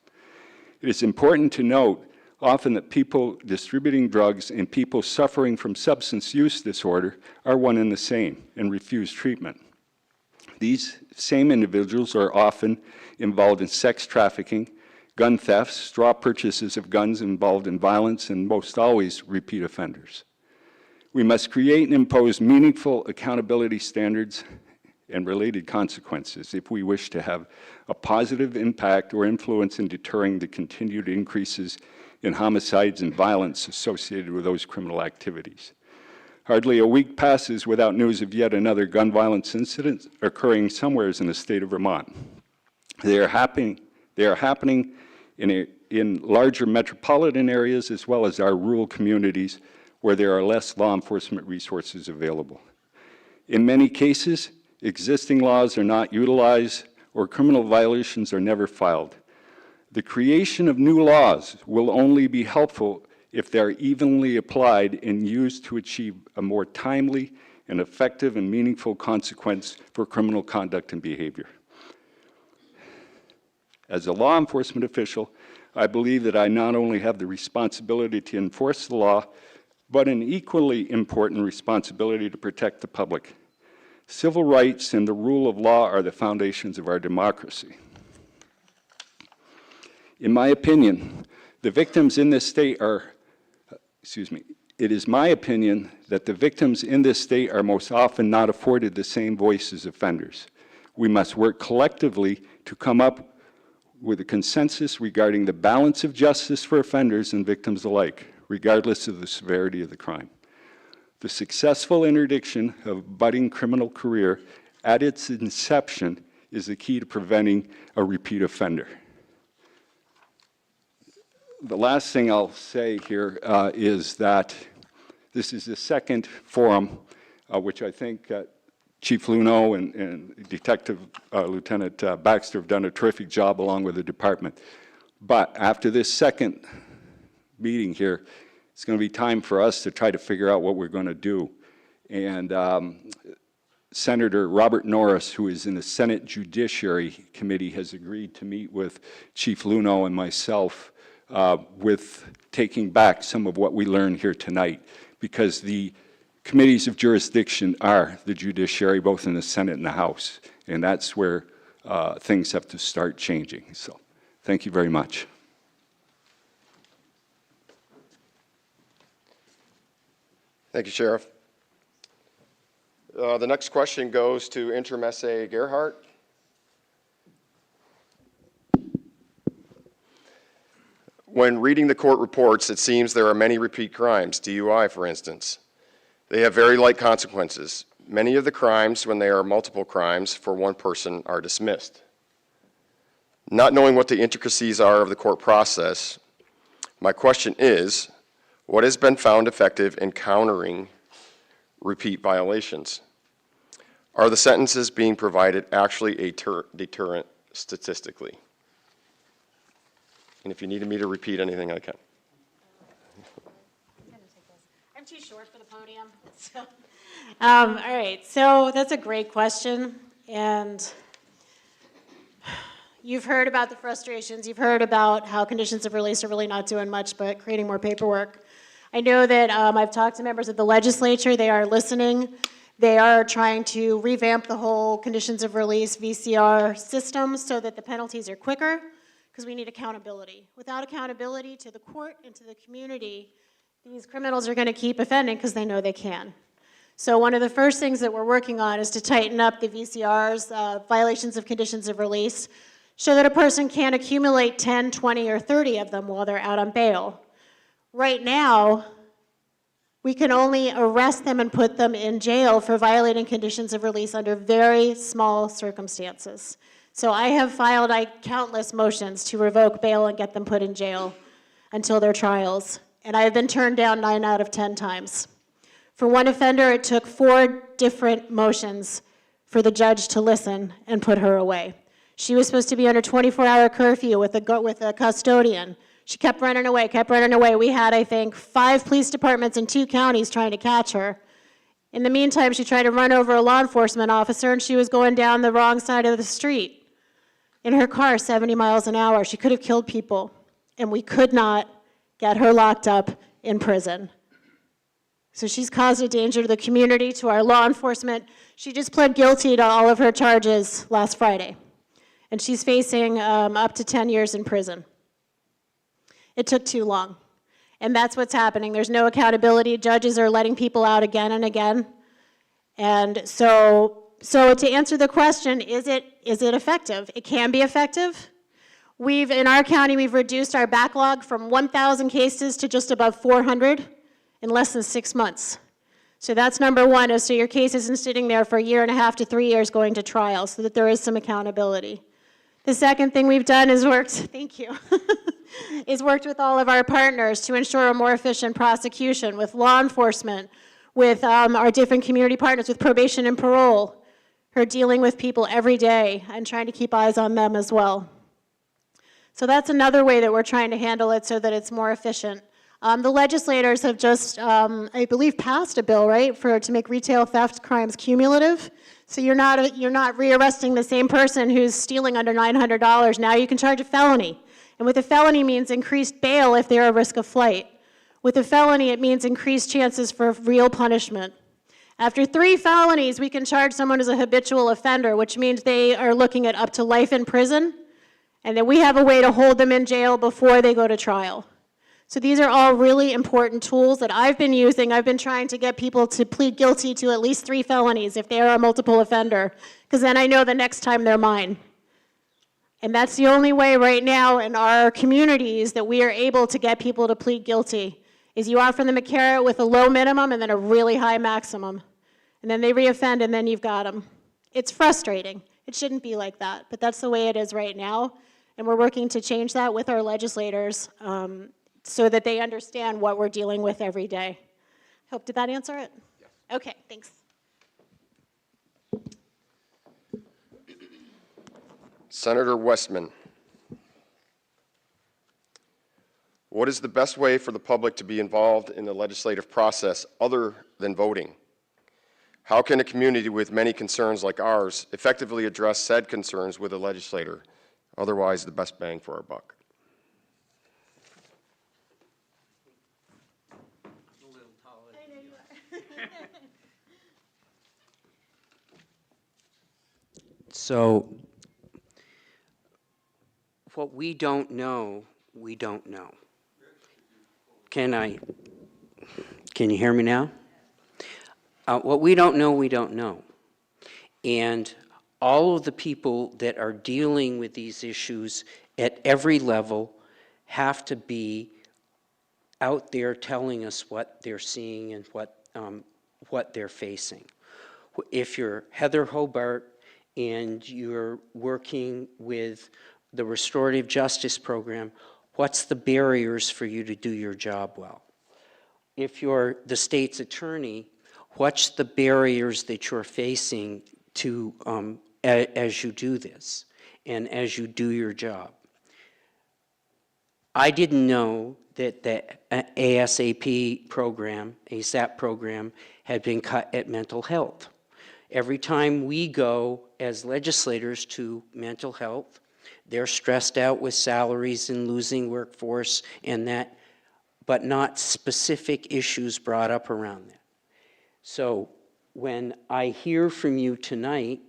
[SPEAKER 4] It is important to note often that people distributing drugs and people suffering from substance use disorder are one and the same and refuse treatment. These same individuals are often involved in sex trafficking, gun thefts, straw purchases of guns involved in violence, and most always repeat offenders. We must create and impose meaningful accountability standards and related consequences if we wish to have a positive impact or influence in deterring the continued increases in homicides and violence associated with those criminal activities. Hardly a week passes without news of yet another gun violence incident occurring somewhere in the state of Vermont. They are happening in larger metropolitan areas as well as our rural communities where there are less law enforcement resources available. In many cases, existing laws are not utilized or criminal violations are never filed. The creation of new laws will only be helpful if they're evenly applied and used to achieve a more timely and effective and meaningful consequence for criminal conduct and behavior. As a law enforcement official, I believe that I not only have the responsibility to enforce the law, but an equally important responsibility to protect the public. Civil rights and the rule of law are the foundations of our democracy. In my opinion, the victims in this state are, it is my opinion that the victims in this state are most often not afforded the same voice as offenders. We must work collectively to come up with a consensus regarding the balance of justice for offenders and victims alike, regardless of the severity of the crime. The successful interdiction of a budding criminal career at its inception is the key to preventing a repeat offender. The last thing I'll say here is that this is the second forum, which I think Chief Luneau and Detective Lieutenant Baxter have done a terrific job along with the department. But after this second meeting here, it's going to be time for us to try to figure out what we're going to do. And Senator Robert Norris, who is in the Senate Judiciary Committee, has agreed to meet with Chief Luneau and myself with taking back some of what we learned here tonight, because the committees of jurisdiction are the judiciary, both in the Senate and the House, and that's where things have to start changing. So, thank you very much.
[SPEAKER 1] Thank you, Sheriff. The next question goes to Interim SA Gerhard. When reading the court reports, it seems there are many repeat crimes, DUI for instance. They have very light consequences. Many of the crimes, when they are multiple crimes for one person, are dismissed. Not knowing what the intricacies are of the court process, my question is, what has been found effective in countering repeat violations? Are the sentences being provided actually a deterrent statistically? And if you needed me to repeat anything, I can.
[SPEAKER 3] I'm too short for the podium. So, all right, so that's a great question. And you've heard about the frustrations. You've heard about how conditions of release are really not doing much but creating more paperwork. I know that I've talked to members of the legislature. They are listening. They are trying to revamp the whole conditions of release VCR system so that the penalties are quicker, because we need accountability. Without accountability to the court and to the community, these criminals are going to keep offending because they know they can. So one of the first things that we're working on is to tighten up the VCRs, violations of conditions of release, so that a person can't accumulate 10, 20, or 30 of them while they're out on bail. Right now, We can only arrest them and put them in jail for violating conditions of release under very small circumstances. So I have filed countless motions to revoke bail and get them put in jail until their trials. And I have been turned down 9 out of 10 times. For one offender, it took 4 different motions for the judge to listen and put her away. She was supposed to be under 24-hour curfew with a custodian. She kept running away, kept running away. We had, I think, 5 police departments in 2 counties trying to catch her. In the meantime, she tried to run over a law enforcement officer, and she was going down the wrong side of the street in her car, 70 miles an hour. She could have killed people, and we could not get her locked up in prison. So she's caused a danger to the community, to our law enforcement. She just pled guilty to all of her charges last Friday, and she's facing up to 10 years in prison. It took too long, and that's what's happening. There's no accountability. Judges are letting people out again and again. And so to answer the question, is it effective? It can be effective. In our county, we've reduced our backlog from 1,000 cases to just above 400 in less than 6 months. So that's number one, so your case isn't sitting there for 1.5 to 3 years going to trial, so that there is some accountability. The second thing we've done is thank you, is worked with all of our partners to ensure a more efficient prosecution with law enforcement, with our different community partners, with probation and parole, who are dealing with people every day and trying to keep eyes on them as well. So that's another way that we're trying to handle it so that it's more efficient. The legislators have just, I believe, passed a bill, right, to make retail theft crimes cumulative. So you're not rearresting the same person who's stealing under $900. Now you can charge a felony. And with a felony means increased bail if they're at risk of flight. With a felony, it means increased chances for real punishment. After 3 felonies, we can charge someone as a habitual offender, which means they are looking at up to life in prison, and that we have a way to hold them in jail before they go to trial. So these are all really important tools that I've been using. I've been trying to get people to plead guilty to at least 3 felonies if they are a multiple offender, because then I know the next time they're mine. And that's the only way right now in our communities that we are able to get people to plead guilty, is you offer them a carrot with a low minimum and then a really high maximum. And then they reoffend and then you've got them. It's frustrating. It shouldn't be like that, but that's the way it is right now. And we're working to change that with our legislators so that they understand what we're dealing with every day. Did that answer it? Yes. Okay, thanks.
[SPEAKER 1] Senator Westman. What is the best way for the public to be involved in the legislative process other than voting? How can a community with many concerns like ours effectively address said concerns with a legislator? Otherwise, the best bang for our buck.
[SPEAKER 6] So, what we don't know, we don't know. Can you hear me now? What we don't know, we don't know. And all of the people that are dealing with these issues at every level have to be out there telling us what they're seeing and what they're facing. If you're Heather Hobart and you're working with the Restorative Justice Program, what's the barriers for you to do your job well? If you're the state's attorney, what's the barriers that you're facing to as you do this and as you do your job? I didn't know that the ASAP program, ASAP program, had been cut at mental health. Every time we go as legislators to mental health, they're stressed out with salaries and losing workforce and that, but not specific issues brought up around that. So when I hear from you tonight,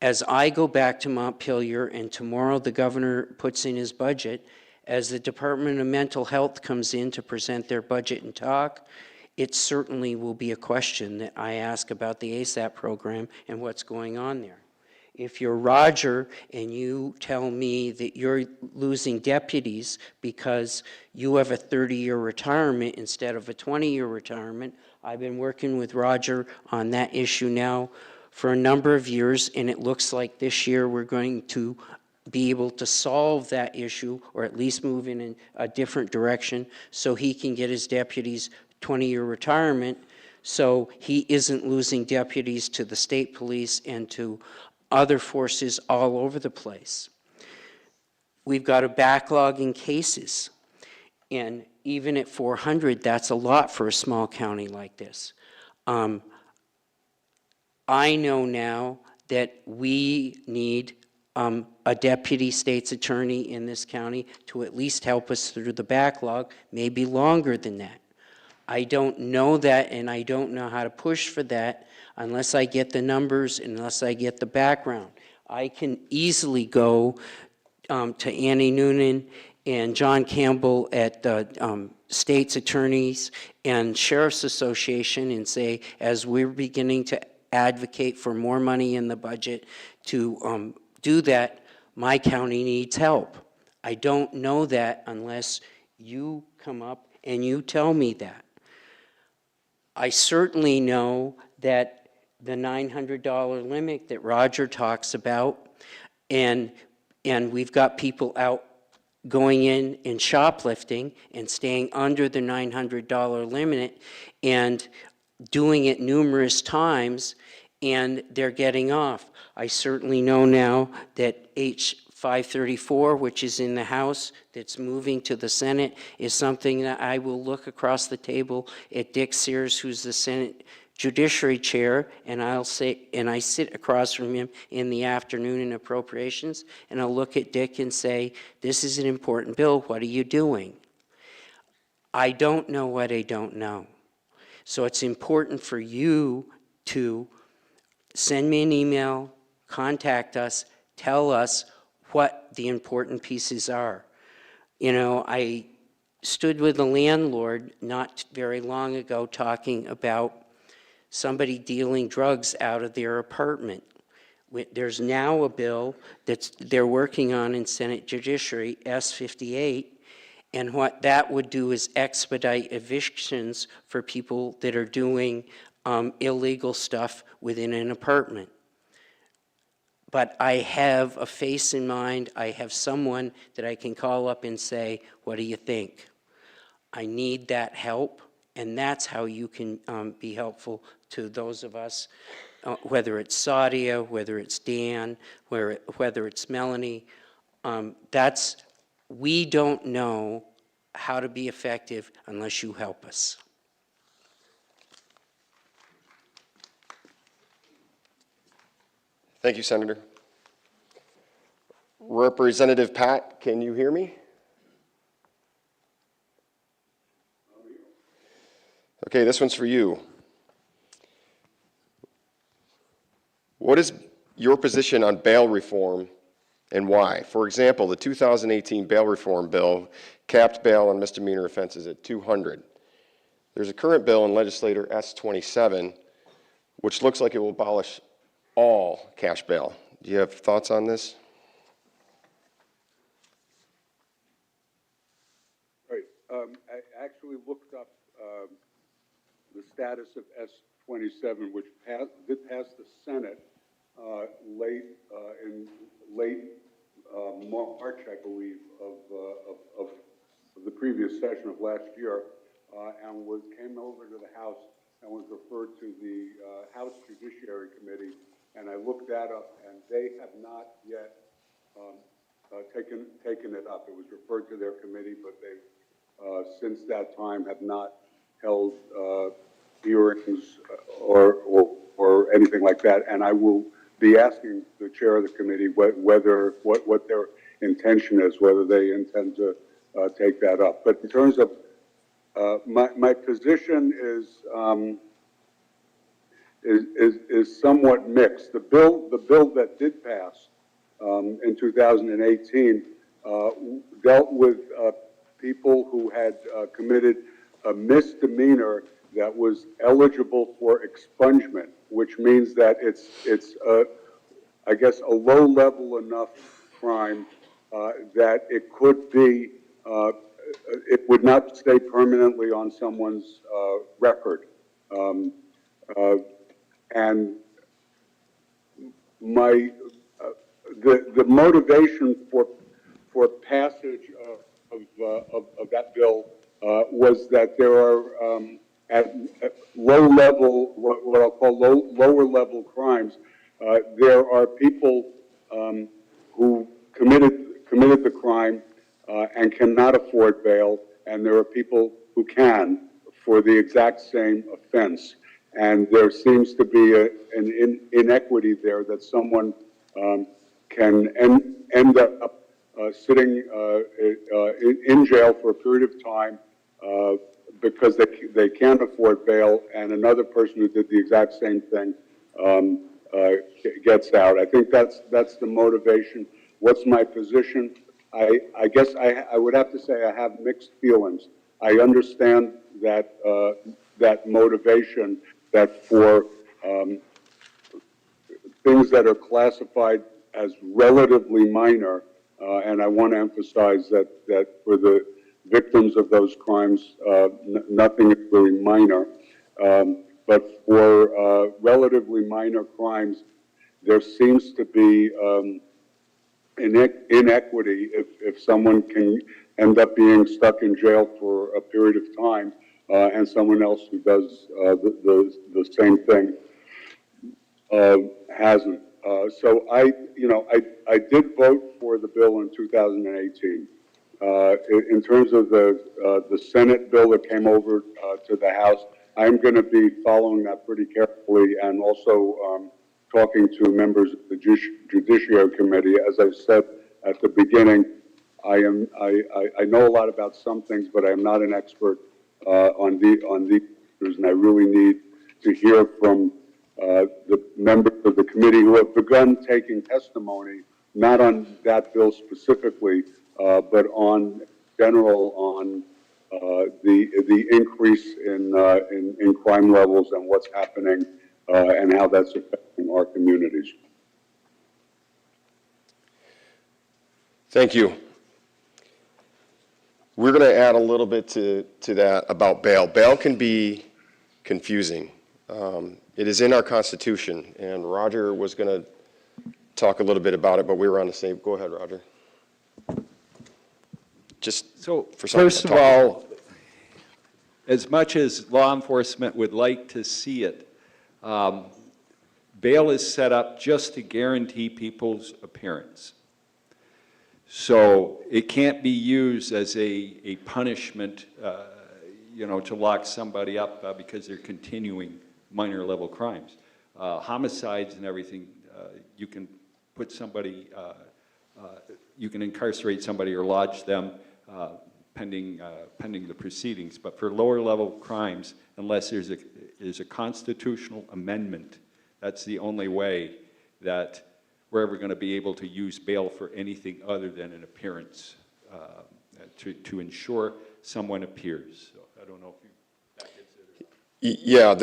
[SPEAKER 6] as I go back to Montpelier and tomorrow the governor puts in his budget, as the Department of Mental Health comes in to present their budget and talk, it certainly will be a question that I ask about the ASAP program and what's going on there. If you're Roger and you tell me that you're losing deputies because you have a 30-year retirement instead of a 20-year retirement, I've been working with Roger on that issue now for a number of years, and it looks like this year we're going to be able to solve that issue, or at least move in a different direction, so he can get his deputies 20-year retirement, so he isn't losing deputies to the state police and to other forces all over the place. We've got a backlog in cases, and even at 400, that's a lot for a small county like this. I know now that we need a deputy state's attorney in this county to at least help us through the backlog, maybe longer than that. I don't know that, and I don't know how to push for that unless I get the numbers, unless I get the background. I can easily go to Annie Noonan and John Campbell at the state's attorneys and sheriff's association and say, as we're beginning to advocate for more money in the budget to do that, my county needs help. I don't know that unless you come up and you tell me that. I certainly know that the $900 limit that Roger talks about, and we've got people out going in and shoplifting and staying under the $900 limit and doing it numerous times, and they're getting off. I certainly know now that H-534, which is in the House, that's moving to the Senate, is something that I will look across the table at Dick Sears, who's the Senate Judiciary Chair, and I'll say, and I sit across from him in the afternoon in appropriations, and I'll look at Dick and say, this is an important bill, what are you doing? I don't know what I don't know. So it's important for you to send me an email, contact us, tell us what the important pieces are. You know, I stood with a landlord not very long ago talking about somebody dealing drugs out of their apartment. There's now a bill that they're working on in Senate Judiciary, S-58, and what that would do is expedite evictions for people that are doing illegal stuff within an apartment. But I have a face in mind. I have someone that I can call up and say, what do you think? I need that help, and that's how you can be helpful to those of us, whether it's Saudia, whether it's Dan, whether it's Melanie. We don't know how to be effective unless you help us.
[SPEAKER 1] Thank you, Senator. Representative Pat, can you hear me? Okay, this one's for you. What is your position on bail reform and why? For example, the 2018 bail reform bill capped bail on misdemeanor offenses at 200. There's a current bill in Legislator S-27, which looks like it will abolish all cash bail. Do you have thoughts on this?
[SPEAKER 9] Right. I actually looked up the status of S-27, which did pass the Senate late March, I believe, of the previous session of last year, and came over to the House and was referred to the House Judiciary Committee. And I looked that up, and they have not yet taken it up. It was referred to their committee, but they, since that time, have not held hearings or anything like that. And I will be asking the chair of the committee what their intention is, whether they intend to take that up. But in terms of my position is somewhat mixed. The bill that did pass in 2018 dealt with people who had committed a misdemeanor that was eligible for expungement, which means that it's I guess, a low-level enough crime that it could be, it would not stay permanently on someone's record. And the motivation for passage of that bill was that there are at low level, what I'll call lower level crimes, there are people who committed the crime and cannot afford bail, and there are people who can for the exact same offense. And there seems to be an inequity there that someone can end up sitting in jail for a period of time because they can't afford bail, and another person who did the exact same thing gets out. I think that's the motivation. What's my position? I guess I would have to say I have mixed feelings. I understand that that motivation, that for things that are classified as relatively minor, and I want to emphasize that for the victims of those crimes, nothing is really minor. But for relatively minor crimes, there seems to be inequity if someone can end up being stuck in jail for a period of time and someone else who does the same thing hasn't. So I did vote for the bill in 2018. In terms of the Senate bill that came over to the House, I'm going to be following that pretty carefully, and also talking to members of the Judiciary Committee. As I said at the beginning, I know a lot about some things, but I am not an expert on these issues, and I really need to hear from the members of the committee who have begun taking testimony, not on that bill specifically, but on general on the increase in crime levels and what's happening and how that's affecting our communities.
[SPEAKER 1] Thank you. We're going to add a little bit to that about bail. Bail can be confusing. It is in our Constitution, and Roger was going to talk a little bit about it, but we were on the same. Go ahead, Roger. Just
[SPEAKER 4] So,
[SPEAKER 1] for some
[SPEAKER 4] first of all, as much as law enforcement would like to see it, bail is set up just to guarantee people's appearance. So it can't be used as a punishment, to lock somebody up because they're continuing minor level crimes. Homicides and everything, you can put somebody, you can incarcerate somebody or lodge them pending the proceedings. But for lower level crimes, unless there's a constitutional amendment, that's the only way that we're ever going to be able to use bail for anything other than an appearance to ensure someone appears. So I don't know if that gets it.
[SPEAKER 1] Yeah,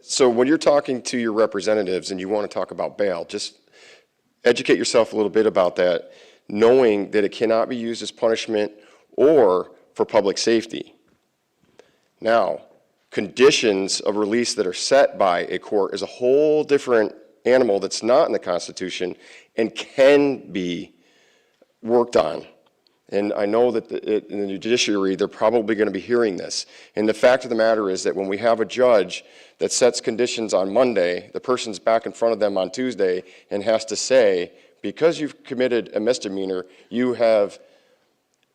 [SPEAKER 1] so when you're talking to your representatives and you want to talk about bail, just educate yourself a little bit about that, knowing that it cannot be used as punishment or for public safety. Now, conditions of release that are set by a court is a whole different animal that's not in the Constitution and can be worked on. And I know that in the judiciary, they're probably going to be hearing this. And the fact of the matter is that when we have a judge that sets conditions on Monday, the person's back in front of them on Tuesday and has to say, because you've committed a misdemeanor, you have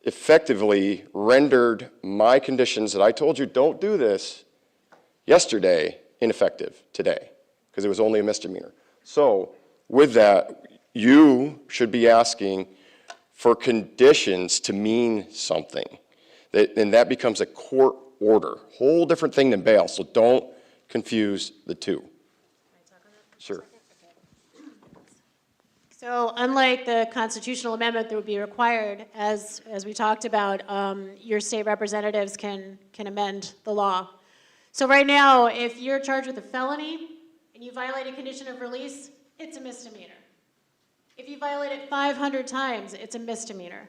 [SPEAKER 1] effectively rendered my conditions that I told you don't do this yesterday ineffective today, because it was only a misdemeanor. So with that, you should be asking for conditions to mean something. And that becomes a court order, whole different thing than bail, so don't confuse the two. Can I talk on that? Sure.
[SPEAKER 3] So unlike the constitutional amendment that would be required, as we talked about, your state representatives can amend the law. So right now, if you're charged with a felony and you violate a condition of release, it's a misdemeanor. If you violate it 500 times, it's a misdemeanor.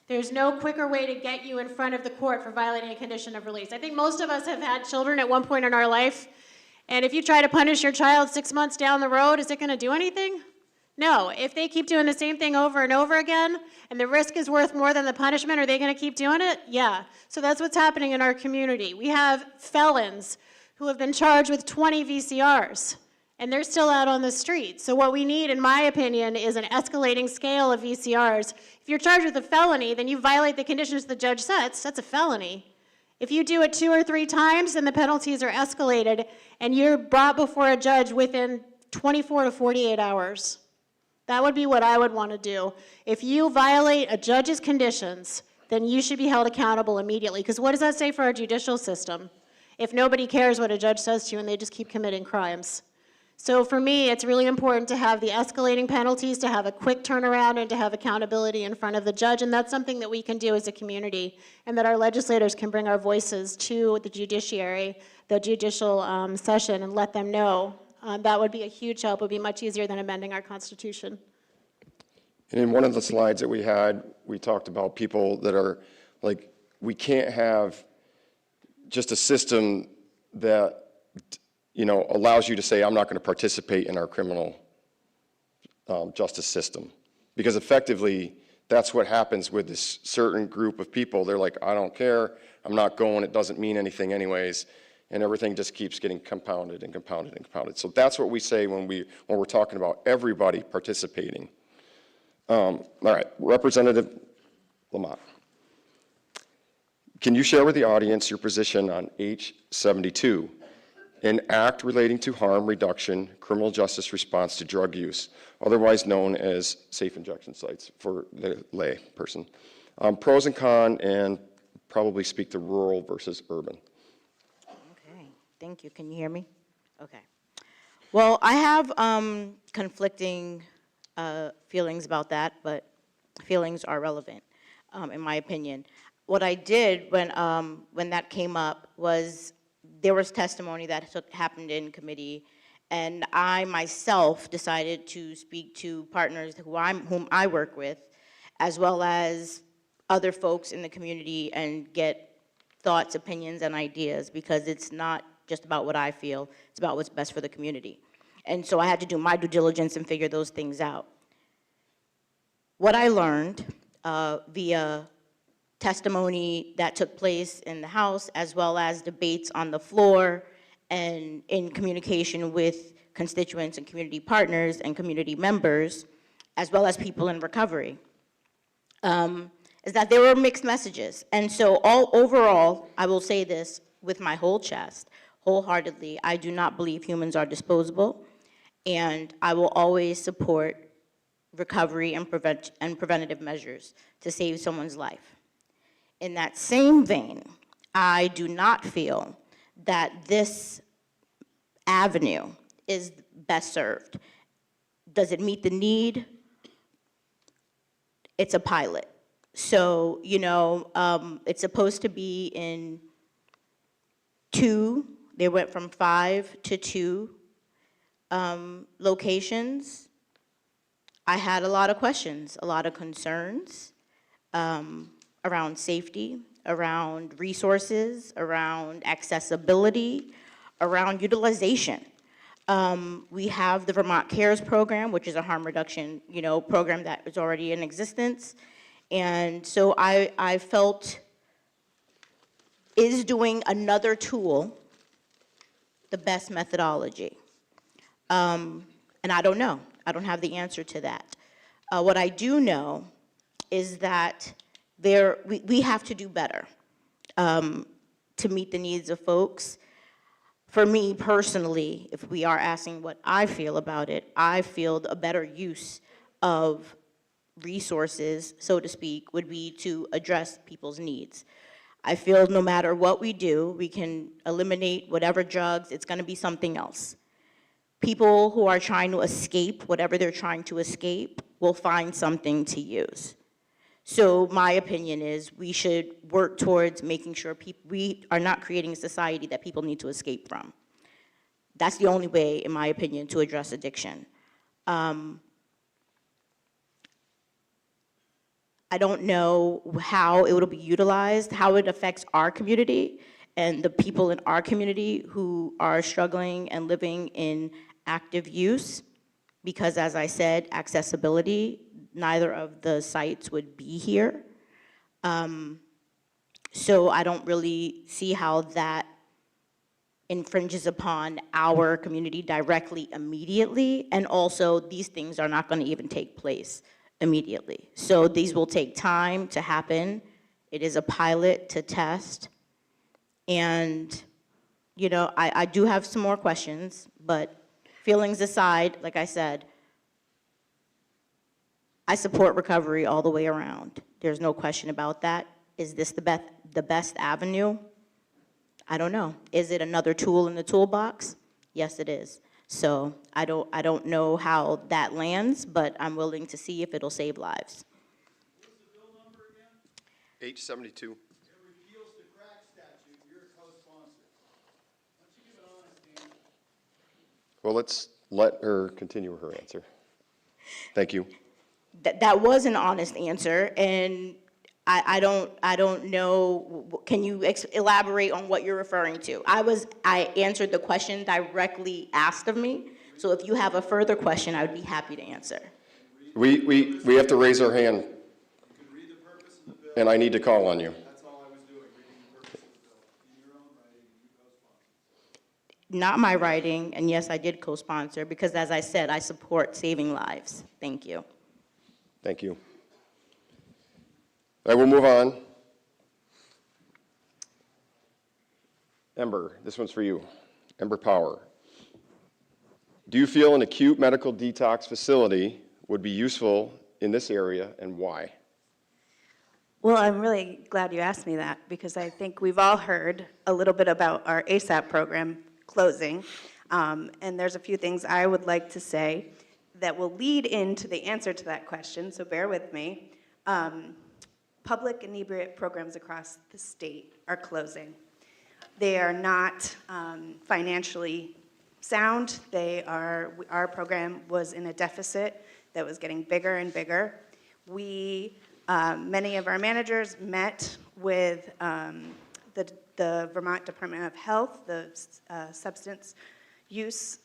[SPEAKER 3] There's no quicker way to get you in front of the court for violating a condition of release. I think most of us have had children at one point in our life, and if you try to punish your child 6 months down the road, is it going to do anything? No. If they keep doing the same thing over and over again, and the risk is worth more than the punishment, are they going to keep doing it? Yeah. So that's what's happening in our community. We have felons who have been charged with 20 VCRs, and they're still out on the street. So what we need, in my opinion, is an escalating scale of VCRs. If you're charged with a felony, then you violate the conditions the judge sets. That's a felony. If you do it 2 or 3 times, then the penalties are escalated, and you're brought before a judge within 24 to 48 hours. That would be what I would want to do. If you violate a judge's conditions, then you should be held accountable immediately. Because what does that say for our judicial system? If nobody cares what a judge says to you and they just keep committing crimes. So for me, it's really important to have the escalating penalties, to have a quick turnaround, and to have accountability in front of the judge. And that's something that we can do as a community, and that our legislators can bring our voices to the judiciary, the judicial session, and let them know. That would be a huge help. It would be much easier than amending our Constitution.
[SPEAKER 1] And in one of the slides that we had, we talked about people that are like, we can't have just a system that, you know, allows you to say, I'm not going to participate in our criminal justice system. Because effectively, that's what happens with this certain group of people. They're like, I don't care, I'm not going, it doesn't mean anything anyways. And everything just keeps getting compounded and compounded and compounded. So that's what we say when we're talking about everybody participating. All right, Representative LaMont. Can you share with the audience your position on H72, an act relating to harm reduction, criminal justice response to drug use, otherwise known as safe injection sites for the lay person? Pros and cons, and probably speak to rural versus urban.
[SPEAKER 7] Okay, thank you. Can you hear me? Okay. Well, I have conflicting feelings about that, but feelings are relevant, in my opinion. What I did when that came up was there was testimony that happened in committee, and I myself decided to speak to partners whom I work with, as well as other folks in the community, and get thoughts, opinions, and ideas, because it's not just about what I feel, it's about what's best for the community. And so I had to do my due diligence and figure those things out. What I learned via testimony that took place in the House, as well as debates on the floor and in communication with constituents and community partners and community members, as well as people in recovery, is that there were mixed messages. And so overall, I will say this with my whole chest, wholeheartedly, I do not believe humans are disposable, and I will always support recovery and preventative measures to save someone's life. In that same vein, I do not feel that this avenue is best served. Does it meet the need? It's a pilot. So, you know, it's supposed to be in 2. They went from 5 to 2 locations. I had a lot of questions, a lot of concerns around safety, around resources, around accessibility, around utilization. We have the Vermont Cares program, which is a harm reduction, you know, program that is already in existence. And so I felt, is doing another tool the best methodology? And I don't know. I don't have the answer to that. What I do know is that we have to do better to meet the needs of folks. For me personally, if we are asking what I feel about it, I feel a better use of resources, so to speak, would be to address people's needs. I feel no matter what we do, we can eliminate whatever drugs, it's gonna be something else. People who are trying to escape, whatever they're trying to escape, will find something to use. So my opinion is we should work towards making sure we are not creating a society that people need to escape from. That's the only way, in my opinion, to address addiction. I don't know how it will be utilized, how it affects our community and the people in our community who are struggling and living in active use. Because as I said, accessibility, neither of the sites would be here. So I don't really see how that infringes upon our community directly immediately, and also these things are not going to even take place immediately. So these will take time to happen. It is a pilot to test. And, you know, I do have some more questions, but feelings aside, like I said, I support recovery all the way around. There's no question about that. Is this the best avenue? I don't know. Is it another tool in the toolbox? Yes, it is. So I don't know how that lands, but I'm willing to see if it'll save lives.
[SPEAKER 10] What's the bill number again?
[SPEAKER 1] H-72.
[SPEAKER 10] It repeals the crack statute. You're a co-sponsor. Why don't you give an honest answer?
[SPEAKER 1] Well, let's let her continue her answer. Thank you.
[SPEAKER 7] That was an honest answer, and I don't know, can you elaborate on what you're referring to? I answered the question directly asked of me, so if you have a further question, I would be happy to answer.
[SPEAKER 1] We have to raise our hand,
[SPEAKER 10] You can read the purpose of the bill.
[SPEAKER 1] and I need to call on you.
[SPEAKER 10] That's all I was doing, reading the purpose of the bill. In your own writing, you co-sponsor.
[SPEAKER 7] Not my writing, and yes, I did co-sponsor, because as I said, I support saving lives. Thank you.
[SPEAKER 1] Thank you. I will move on. Ember, this one's for you. Ember Power. Do you feel an acute medical detox facility would be useful in this area, and why?
[SPEAKER 8] Well, I'm really glad you asked me that, because I think we've all heard a little bit about our ASAP program closing, and there's a few things I would like to say that will lead into the answer to that question, so bear with me. Public inebriate programs across the state are closing. They are not financially sound. Our program was in a deficit that was getting bigger and bigger. Many of our managers met with the Vermont Department of Health, the substance use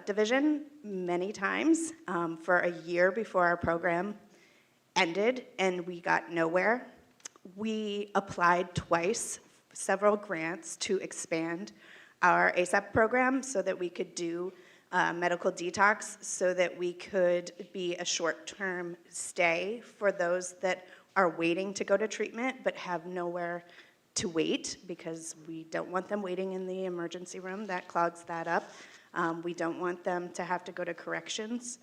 [SPEAKER 8] division, many times for a year before our program ended, and we got nowhere. We applied twice, several grants to expand our ASAP program so that we could do medical detox, so that we could be a short-term stay for those that are waiting to go to treatment but have nowhere to wait, because we don't want them waiting in the emergency room. That clogs that up. We don't want them to have to go to corrections.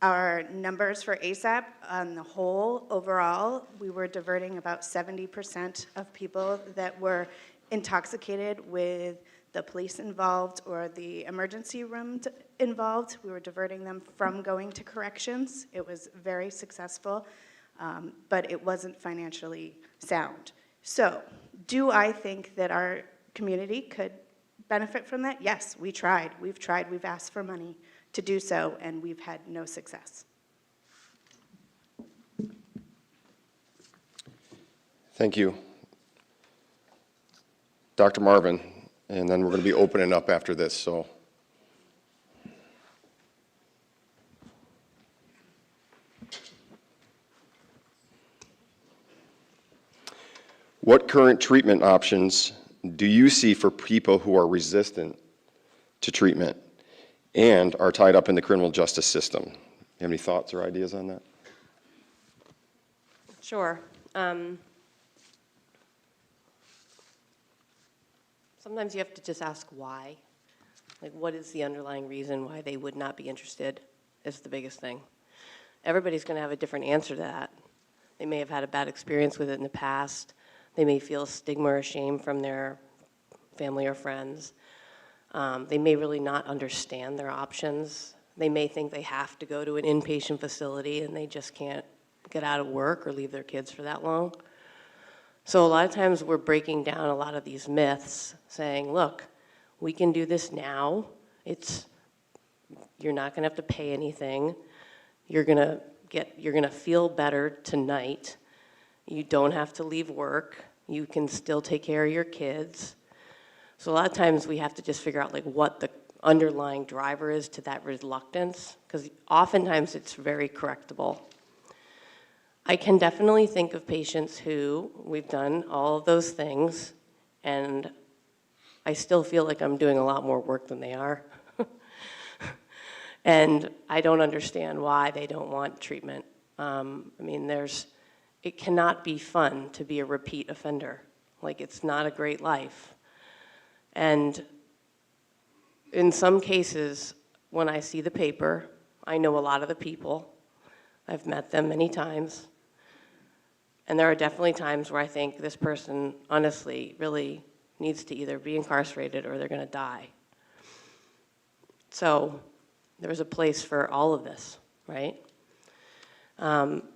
[SPEAKER 8] Our numbers for ASAP on the whole, overall, we were diverting about 70% of people that were intoxicated with the police involved or the emergency room involved. We were diverting them from going to corrections. It was very successful, but it wasn't financially sound. So, do I think that our community could benefit from that? Yes, we tried. We've asked for money to do so, and we've had no success.
[SPEAKER 1] Thank you. Dr. Marvin, and then we're going to be opening up after this, so. What current treatment options do you see for people who are resistant to treatment and are tied up in the criminal justice system? You have any thoughts or ideas on that?
[SPEAKER 2] Sure. Sometimes you have to just ask why. Like, what is the underlying reason why they would not be interested is the biggest thing. Everybody's going to have a different answer to that. They may have had a bad experience with it in the past. They may feel stigma or shame from their family or friends. They may really not understand their options. They may think they have to go to an inpatient facility and they just can't get out of work or leave their kids for that long. So a lot of times we're breaking down a lot of these myths, saying, look, we can do this now. You're not going to have to pay anything. You're going to you're gonna feel better tonight. You don't have to leave work. You can still take care of your kids. So a lot of times we have to just figure out like what the underlying driver is to that reluctance, because oftentimes it's very correctable. I can definitely think of patients who we've done all of those things, and I still feel like I'm doing a lot more work than they are. And I don't understand why they don't want treatment. I mean, it cannot be fun to be a repeat offender. Like, it's not a great life. And in some cases, when I see the paper, I know a lot of the people. I've met them many times. And there are definitely times where I think this person, honestly, really needs to either be incarcerated or they're going to die. So there's a place for all of this, right?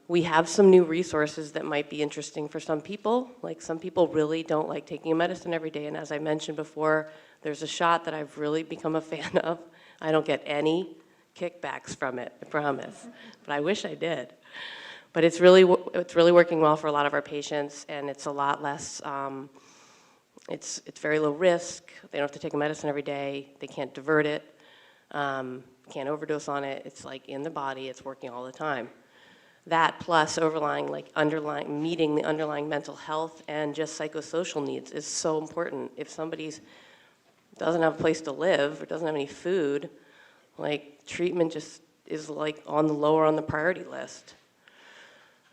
[SPEAKER 2] We have some new resources that might be interesting for some people. Like, some people really don't like taking a medicine every day, and as I mentioned before, there's a shot that I've really become a fan of. I don't get any kickbacks from it, I promise, but I wish I did. But it's really working well for a lot of our patients, and it's a lot less, it's very low risk. They don't have to take a medicine every day. They can't divert it, can't overdose on it. It's like in the body, it's working all the time. That plus meeting the underlying mental health and just psychosocial needs is so important. If somebody doesn't have a place to live or doesn't have any food, like, treatment just is like on the lower on the priority list.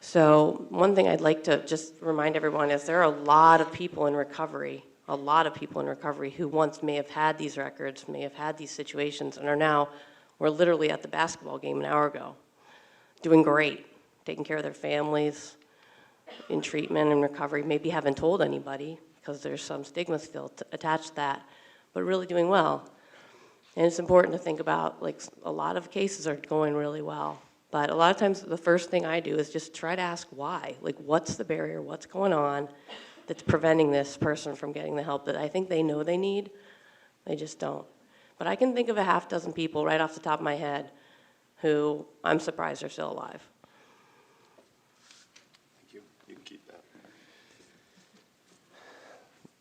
[SPEAKER 2] So one thing I'd like to just remind everyone is there are a lot of people in recovery, who once may have had these records, may have had these situations, and we're literally at the basketball game an hour ago, doing great, taking care of their families, in treatment and recovery, maybe haven't told anybody because there's some stigma still attached to that, but really doing well. And it's important to think about, like, a lot of cases are going really well. But a lot of times the first thing I do is just try to ask why. Like, what's the barrier? What's going on that's preventing this person from getting the help that I think they know they need? They just don't. But I can think of a half dozen people right off the top of my head who I'm surprised are still alive.
[SPEAKER 1] Thank you. You can keep that.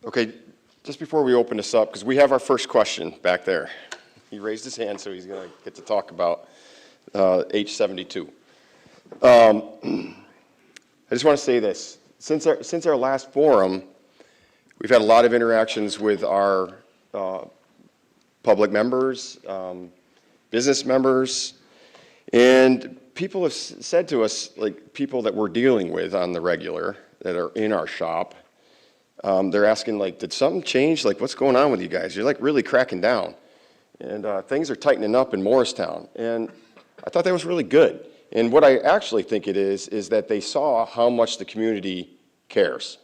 [SPEAKER 1] Okay, just before we open this up, because we have our first question back there. He raised his hand, so he's going to get to talk about H72. I just want to say this. Since our last forum, we've had a lot of interactions with our public members, business members, and people have said to us, like, people that we're dealing with on the regular that are in our shop, they're asking, like, did something change? Like, what's going on with you guys? You're, like, really cracking down. And things are tightening up in Morristown. And I thought that was really good. And what I actually think it is that they saw how much the community cares.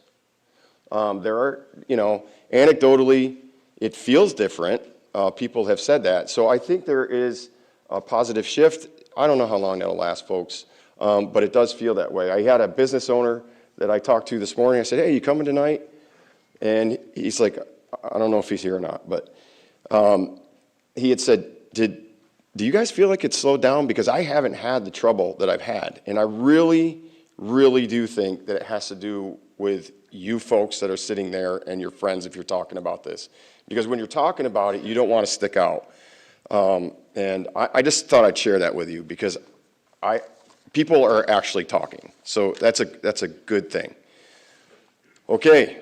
[SPEAKER 1] There are, anecdotally, it feels different. People have said that. So I think there is a positive shift. I don't know how long that'll last, folks, but it does feel that way. I had a business owner that I talked to this morning. I said, hey, you coming tonight? And he's like, I don't know if he's here or not, but he had said, do you guys feel like it's slowed down? Because I haven't had the trouble that I've had. And I really, really do think that it has to do with you folks that are sitting there and your friends if you're talking about this. Because when you're talking about it, you don't want to stick out. And I just thought I'd share that with you because people are actually talking. So that's a good thing. Okay.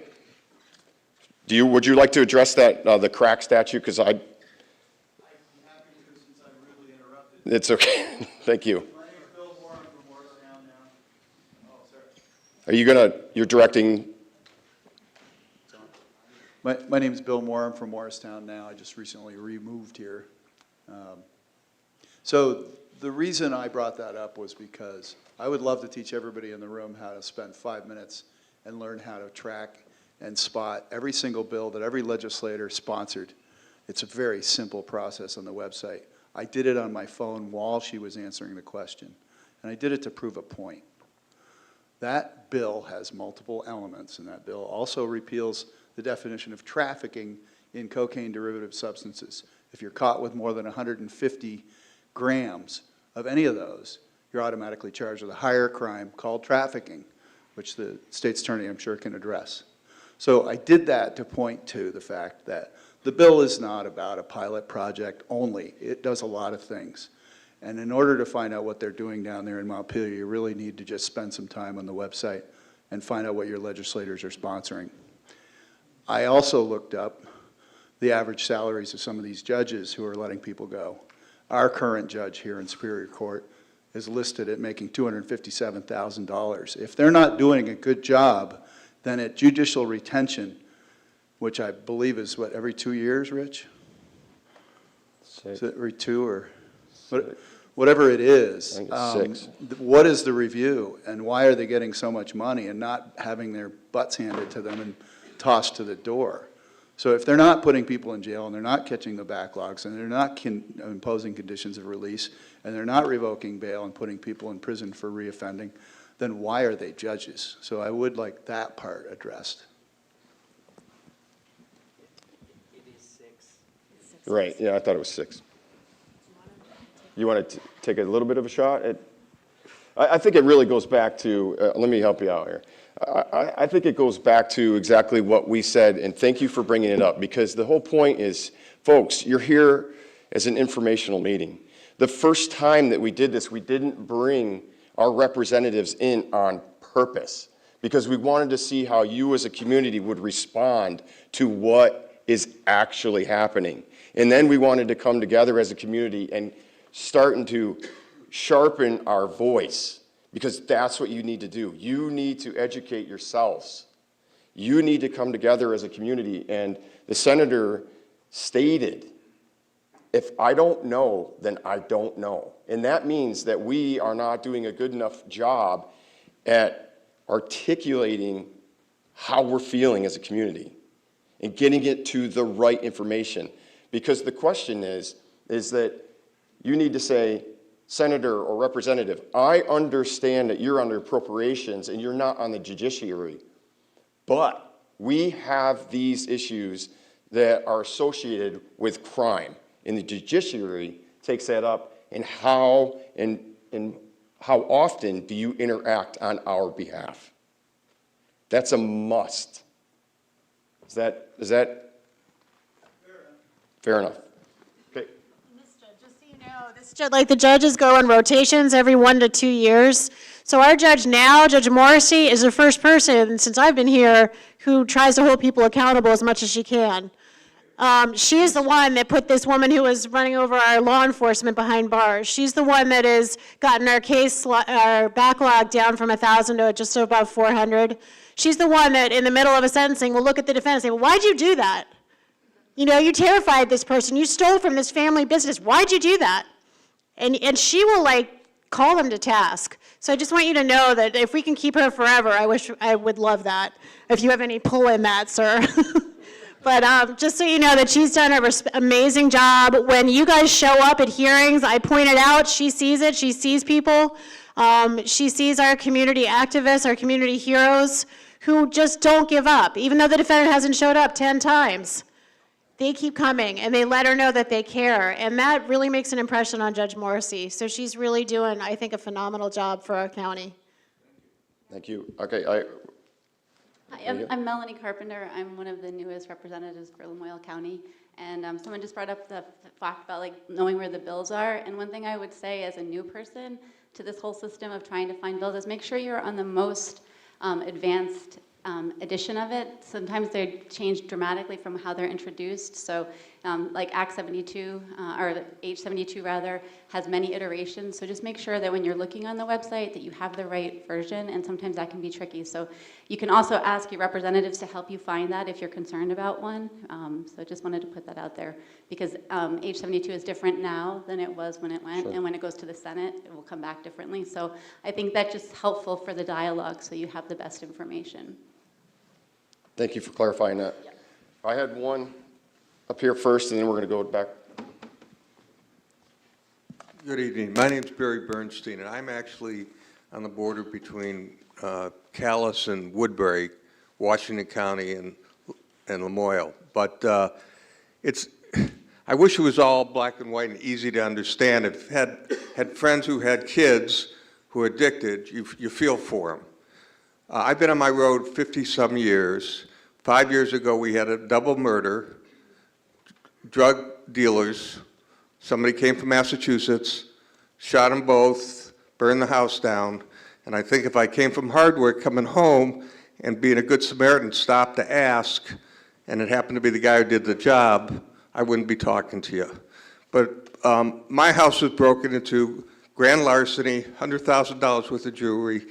[SPEAKER 1] Would you like to address that, the crack statute? Because
[SPEAKER 10] I'd be happy to, since I rudely interrupted.
[SPEAKER 1] It's okay. Thank you.
[SPEAKER 10] My name is Bill Moore. I'm from Morristown now. Oh, sorry.
[SPEAKER 1] You're directing?
[SPEAKER 10] My name is Bill Moore. I'm from Morristown now. I just recently removed here. So the reason I brought that up was because I would love to teach everybody in the room how to spend 5 minutes and learn how to track and spot every single bill that every legislator sponsored. It's a very simple process on the website. I did it on my phone while she was answering the question, and I did it to prove a point. That bill has multiple elements, and that bill also repeals the definition of trafficking in cocaine derivative substances. If you're caught with more than 150 grams of any of those, you're automatically charged with a higher crime called trafficking, which the state's attorney, I'm sure, can address. So I did that to point to the fact that the bill is not about a pilot project only. It does a lot of things. And in order to find out what they're doing down there in Montpelier, you really need to just spend some time on the website and find out what your legislators are sponsoring. I also looked up the average salaries of some of these judges who are letting people go. Our current judge here in Superior Court is listed at making $257,000. If they're not doing a good job, then at judicial retention, which I believe is what, every 2 years, Rich? Is it every 2 or whatever it is?
[SPEAKER 1] I think it's 6.
[SPEAKER 10] What is the review, and why are they getting so much money and not having their butts handed to them and tossed to the door? So if they're not putting people in jail, and they're not catching the backlogs, and they're not imposing conditions of release, and they're not revoking bail and putting people in prison for reoffending, then why are they judges? So I would like that part addressed.
[SPEAKER 6] It is 6.
[SPEAKER 1] Right, yeah, I thought it was 6. You want to take a little bit of a shot at? I think it really goes back to, let me help you out here. I think it goes back to exactly what we said, and thank you for bringing it up, because the whole point is, folks, you're here as an informational meeting. The first time that we did this, we didn't bring our representatives in on purpose, because we wanted to see how you as a community would respond to what is actually happening. And then we wanted to come together as a community and starting to sharpen our voice, because that's what you need to do. You need to educate yourselves. You need to come together as a community. And the senator stated, if I don't know, then I don't know. And that means that we are not doing a good enough job at articulating how we're feeling as a community and getting it to the right information. Because the question is that you need to say, Senator or Representative, I understand that you're under appropriations and you're not on the judiciary, but we have these issues that are associated with crime. And the judiciary takes that up, and how often do you interact on our behalf? That's a must. Is that fair enough? Okay.
[SPEAKER 3] Just so you know, like the judges go in rotations every 1 to 2 years. So our judge now, Judge Morrissey, is the first person since I've been here who tries to hold people accountable as much as she can. She's the one that put this woman who was running over our law enforcement behind bars. She's the one that has gotten our backlog down from 1,000 to just above 400. She's the one that in the middle of a sentencing will look at the defense and say, well, why'd you do that? You know, you terrified this person. You stole from this family business. Why'd you do that? And she will, like, call them to task. So I just want you to know that if we can keep her forever, I would love that. If you have any pull in that, sir. But just so you know that she's done an amazing job. When you guys show up at hearings, I point it out. She sees it. She sees people. She sees our community activists, our community heroes who just don't give up. Even though the defendant hasn't showed up 10 times, they keep coming, and they let her know that they care. And that really makes an impression on Judge Morrissey. So she's really doing, I think, a phenomenal job for our county.
[SPEAKER 1] Thank you. Okay,
[SPEAKER 11] Hi, I'm Melanie Carpenter. I'm one of the newest representatives for Lamoille County. And someone just brought up the fact about like knowing where the bills are. And one thing I would say as a new person to this whole system of trying to find bills is make sure you're on the most advanced edition of it. Sometimes they change dramatically from how they're introduced. So like Act 72, or H 72 rather, has many iterations. So just make sure that when you're looking on the website that you have the right version, and sometimes that can be tricky. So you can also ask your representatives to help you find that if you're concerned about one. So just wanted to put that out there, because H 72 is different now than it was when it went, and when it goes to the Senate, it will come back differently. So I think that's just helpful for the dialogue so you have the best information.
[SPEAKER 1] thank you for clarifying that.
[SPEAKER 11] Yep.
[SPEAKER 1] I had one up here first, and then we're going to go back.
[SPEAKER 12] Good evening. My name's Barry Bernstein, and I'm actually on the border between Calais and Woodbury, Washington County, and Lamoille. But I wish it was all black and white and easy to understand. I've had friends who had kids who are addicted, you feel for them. I've been on my road 50-some years. 5 years ago, we had a double murder, drug dealers. Somebody came from Massachusetts, shot them both, burned the house down. And I think if I came from Hardwick coming home and being a good Samaritan, stopped to ask, and it happened to be the guy who did the job, I wouldn't be talking to you. But my house was broken into, grand larceny, $100,000 worth of jewelry.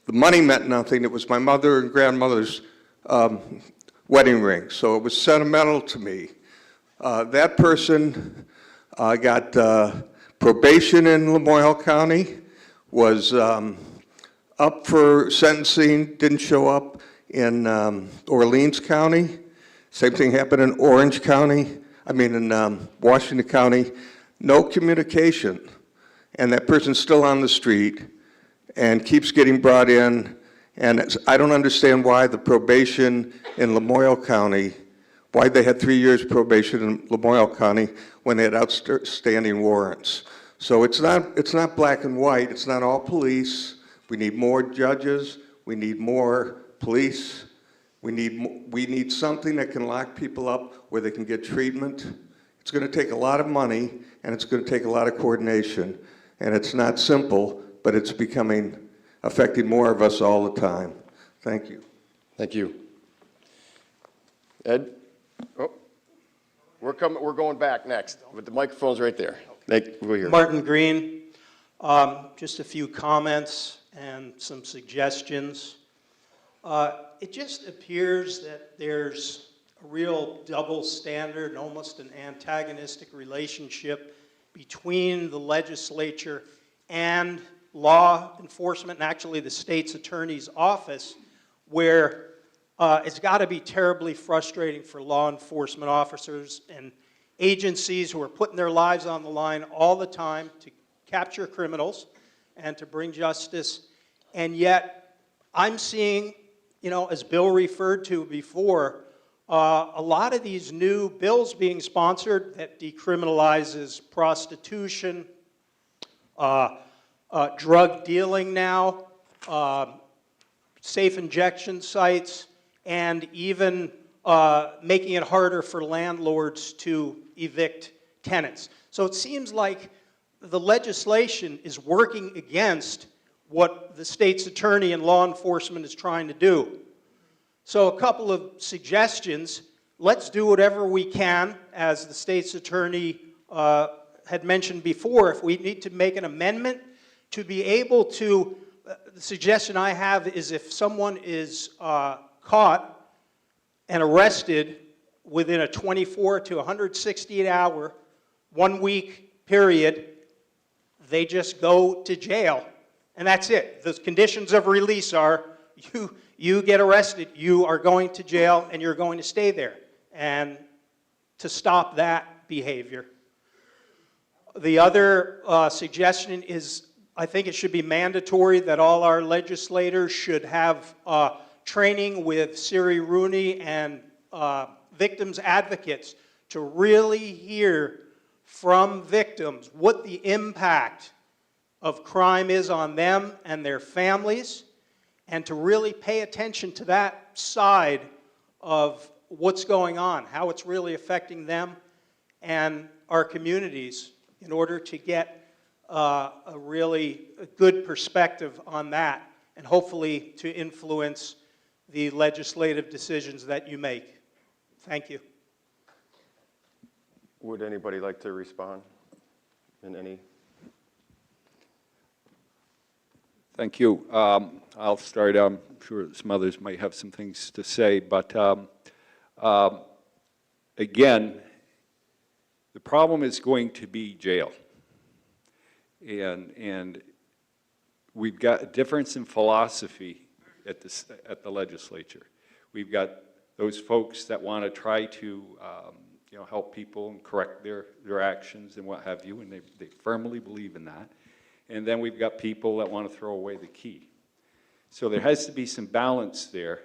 [SPEAKER 12] The money meant nothing. It was my mother and grandmother's wedding ring, so it was sentimental to me. That person got probation in Lamoille County, was up for sentencing, didn't show up in Orleans County. Same thing happened in Orange County, in Washington County. No communication. And that person's still on the street and keeps getting brought in. And I don't understand why the probation in Lamoille County, why they had 3 years probation in Lamoille County when they had outstanding warrants. So it's not black and white. It's not all police. We need more judges. We need more police. We need something that can lock people up where they can get treatment. It's going to take a lot of money, and it's going to take a lot of coordination. And it's not simple, but it's affecting more of us all the time. Thank you.
[SPEAKER 1] Thank you. Ed? Oh, we're going back next, but the microphone's right there. We're here.
[SPEAKER 13] Martin Green. Just a few comments and some suggestions. It just appears that there's a real double standard and almost an antagonistic relationship between the legislature and law enforcement, and actually the state's attorney's office, where it's got to be terribly frustrating for law enforcement officers and agencies who are putting their lives on the line all the time to capture criminals and to bring justice. And yet, I'm seeing, as Bill referred to before, a lot of these new bills being sponsored that decriminalizes prostitution, drug dealing now, safe injection sites, and even making it harder for landlords to evict tenants. So it seems like the legislation is working against what the state's attorney and law enforcement is trying to do. So a couple of suggestions. Let's do whatever we can, as the state's attorney had mentioned before. If we need to make an amendment to be able to, the suggestion I have is if someone is caught and arrested within a 24 to 168 hour, 1 week period, they just go to jail. And that's it. The conditions of release are you get arrested, you are going to jail, and you're going to stay there. And to stop that behavior. The other suggestion is I think it should be mandatory that all our legislators should have training with Siri Rooney and victims advocates to really hear from victims what the impact of crime is on them and their families, and to really pay attention to that side of what's going on, how it's really affecting them and our communities in order to get a really good perspective on that, and hopefully to influence the legislative decisions that you make. Thank you.
[SPEAKER 1] Would anybody like to respond in any?
[SPEAKER 4] Thank you. I'll start. I'm sure some others might have some things to say, but again, the problem is going to be jail. And we've got a difference in philosophy at the legislature. We've got those folks that want to try to help people and correct their actions and what have you, and they firmly believe in that. And then we've got people that want to throw away the key. So there has to be some balance there.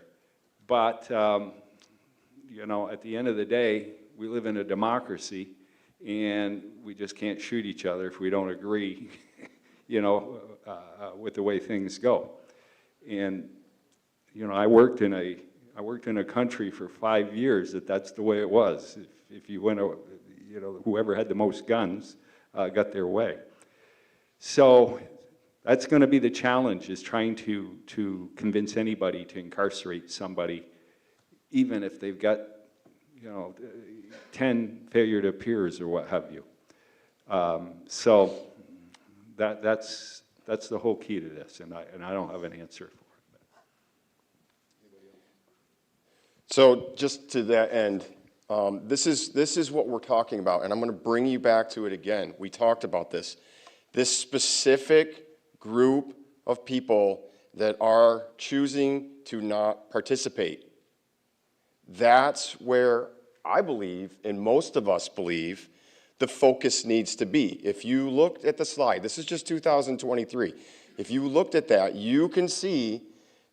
[SPEAKER 4] But, at the end of the day, we live in a democracy, and we just can't shoot each other if we don't agree, with the way things go. And, I worked in a country for 5 years that's the way it was. If you went, whoever had the most guns got their way. So that's going to be the challenge, is trying to convince anybody to incarcerate somebody, even if they've got, 10 failure to appears or what have you. So that's the whole key to this, and I don't have an answer for it.
[SPEAKER 1] So just to that end, this is what we're talking about, and I'm going to bring you back to it again. We talked about this. This specific group of people that are choosing to not participate. That's where I believe, and most of us believe, the focus needs to be. If you looked at the slide, this is just 2023. If you looked at that, you can see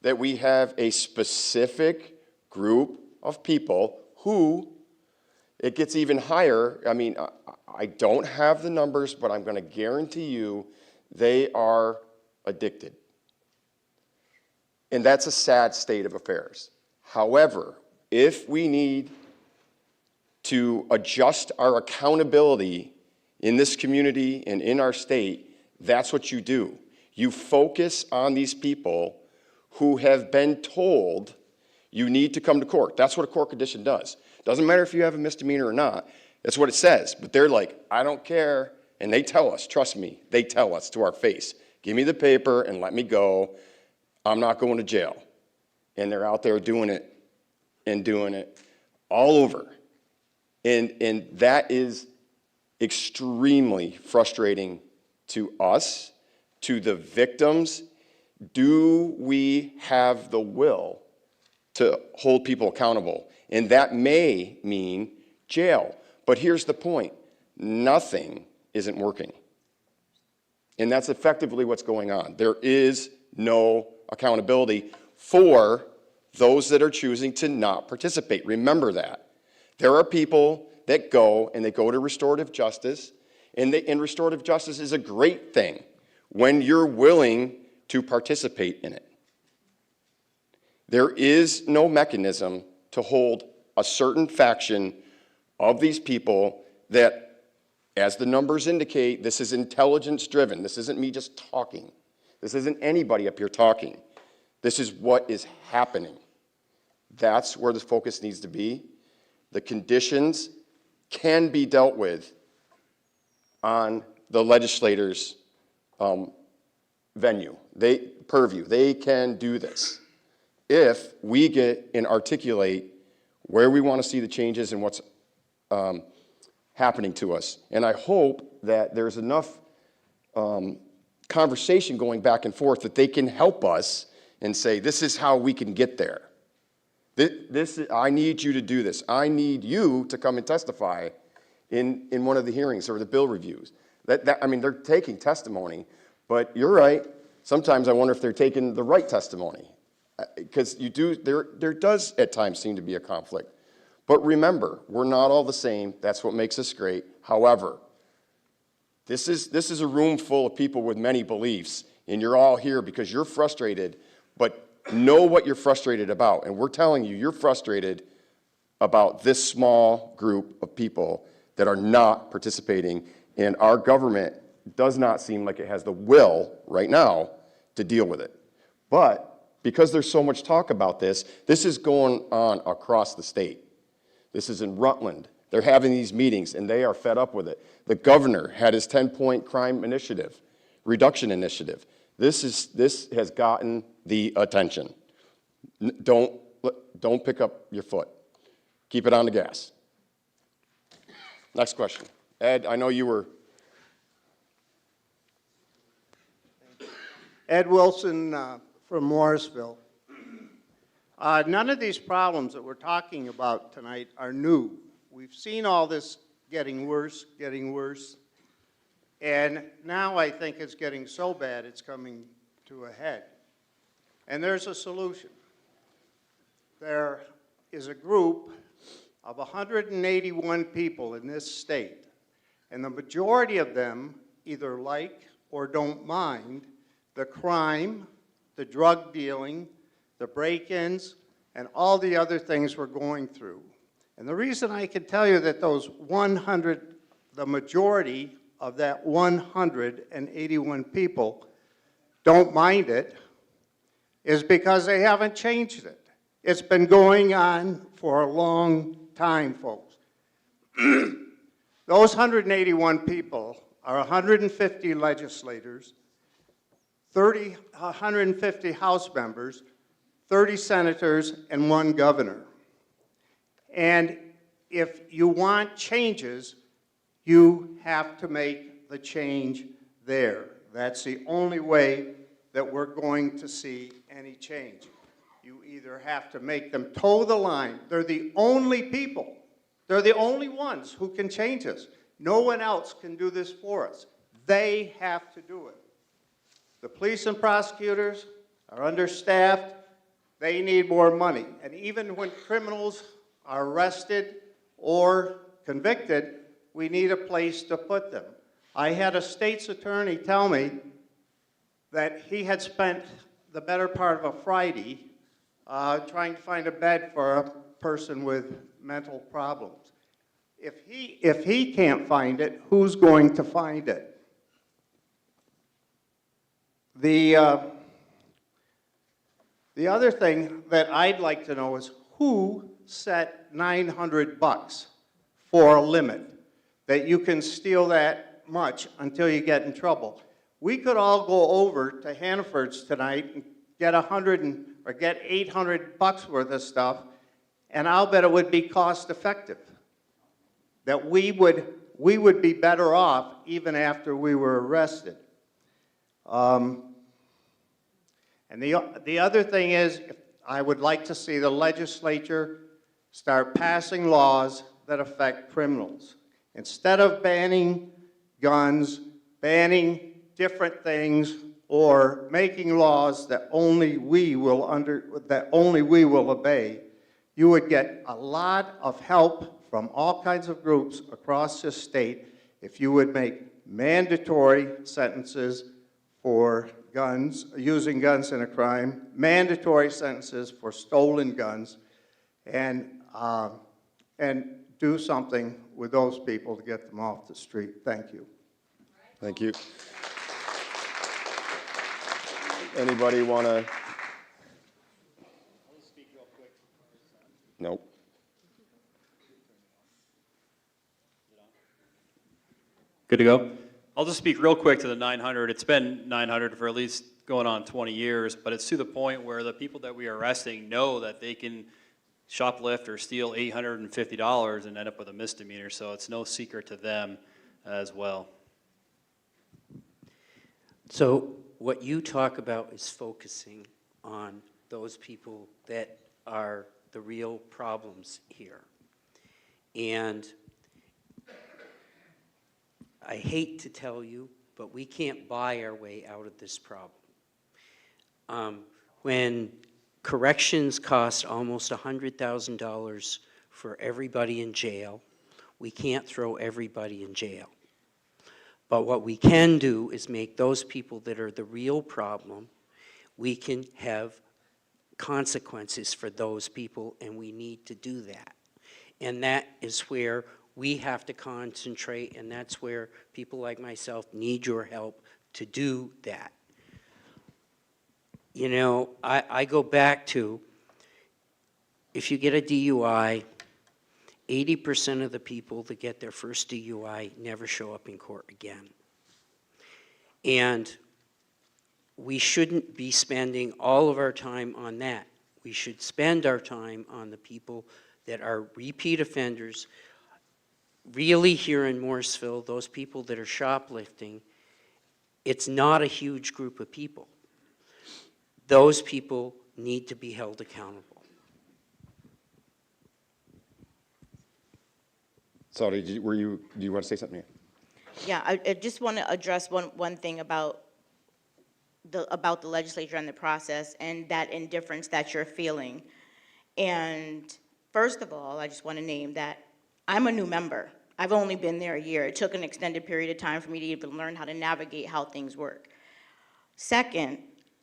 [SPEAKER 1] that we have a specific group of people who, it gets even higher. I mean, I don't have the numbers, but I'm going to guarantee you they are addicted. And that's a sad state of affairs. However, if we need to adjust our accountability in this community and in our state, that's what you do. You focus on these people who have been told you need to come to court. That's what a court condition does. Doesn't matter if you have a misdemeanor or not. That's what it says. But they're like, I don't care. And they tell us, trust me, they tell us to our face, give me the paper and let me go. I'm not going to jail. And they're out there doing it all over. And that is extremely frustrating to us, to the victims. Do we have the will to hold people accountable? And that may mean jail. But here's the point. Nothing isn't working. And that's effectively what's going on. There is no accountability for those that are choosing to not participate. Remember that. There are people that go, and they go to restorative justice, and restorative justice is a great thing when you're willing to participate in it. There is no mechanism to hold a certain faction of these people that, as the numbers indicate, this is intelligence-driven. This isn't me just talking. This isn't anybody up here talking. This is what is happening. That's where the focus needs to be. The conditions can be dealt with on the legislators' purview. They can do this if we get and articulate where we want to see the changes and what's happening to us. And I hope that there's enough conversation going back and forth that they can help us and say, this is how we can get there. I need you to do this. I need you to come and testify in one of the hearings or the bill reviews. I mean, they're taking testimony, but you're right. Sometimes I wonder if they're taking the right testimony, because there does at times seem to be a conflict. But remember, we're not all the same. That's what makes us great. However, this is a room full of people with many beliefs, and you're all here because you're frustrated, but know what you're frustrated about. And we're telling you, you're frustrated about this small group of people that are not participating, and our government does not seem like it has the will right now to deal with it. But because there's so much talk about this is going on across the state. This is in Rutland. They're having these meetings, and they are fed up with it. The governor had his 10-point crime initiative, reduction initiative. This has gotten the attention. Don't pick up your foot. Keep it on the gas. Next question. Ed, I know you were.
[SPEAKER 14] Ed Wilson from Morrisville. None of these problems that we're talking about tonight are new. We've seen all this getting worse, and now I think it's getting so bad it's coming to a head. And there's a solution. There is a group of 181 people in this state, and the majority of them either like or don't mind the crime, the drug dealing, the break-ins, and all the other things we're going through. And the reason I can tell you that those 100, the majority of that 181 people don't mind it is because they haven't changed it. It's been going on for a long time, folks. Those 181 people are 150 legislators, 150 House members, 30 senators, and 1 governor. And if you want changes, you have to make the change there. That's the only way that we're going to see any change. You either have to make them toe the line. They're the only people. They're the only ones who can change us. No one else can do this for us. They have to do it. The police and prosecutors are understaffed. They need more money. And even when criminals are arrested or convicted, we need a place to put them. I had a state's attorney tell me that he had spent the better part of a Friday trying to find a bed for a person with mental problems. If he can't find it, who's going to find it? The other thing that I'd like to know is who set $900 for a limit that you can steal that much until you get in trouble. We could all go over to Hannaford's tonight and get get $800 worth of stuff, and I'll bet it would be cost effective. That we would be better off even after we were arrested. And the other thing is, I would like to see the legislature start passing laws that affect criminals. Instead of banning guns, banning different things, or making laws that only we will obey, you would get a lot of help from all kinds of groups across this state if you would make mandatory sentences for guns, using guns in a crime, mandatory sentences for stolen guns, and do something with those people to get them off the street. Thank you.
[SPEAKER 1] Thank you. Anybody want to? Nope.
[SPEAKER 5] Good to go? I'll just speak real quick to the 900. It's been 900 for at least going on 20 years, but it's to the point where the people that we are arresting know that they can shoplift or steal $850 and end up with a misdemeanor, so it's no secret to them as well.
[SPEAKER 6] So what you talk about is focusing on those people that are the real problems here. And I hate to tell you, but we can't buy our way out of this problem. When corrections cost almost $100,000 for everybody in jail, we can't throw everybody in jail. But what we can do is make those people that are the real problem, we can have consequences for those people, and we need to do that. And that is where we have to concentrate, and that's where people like myself need your help to do that. You know, I go back to, if you get a DUI, 80% of the people that get their first DUI never show up in court again. And we shouldn't be spending all of our time on that. We should spend our time on the people that are repeat offenders. Really, here in Morrisville, those people that are shoplifting, it's not a huge group of people. Those people need to be held accountable.
[SPEAKER 1] Sorry, do you want to say something?
[SPEAKER 7] Yeah, I just want to address one thing about the legislature and the process and that indifference that you're feeling. And first of all, I just want to name that I'm a new member. I've only been there a year. It took an extended period of time for me to even learn how to navigate how things work. Second,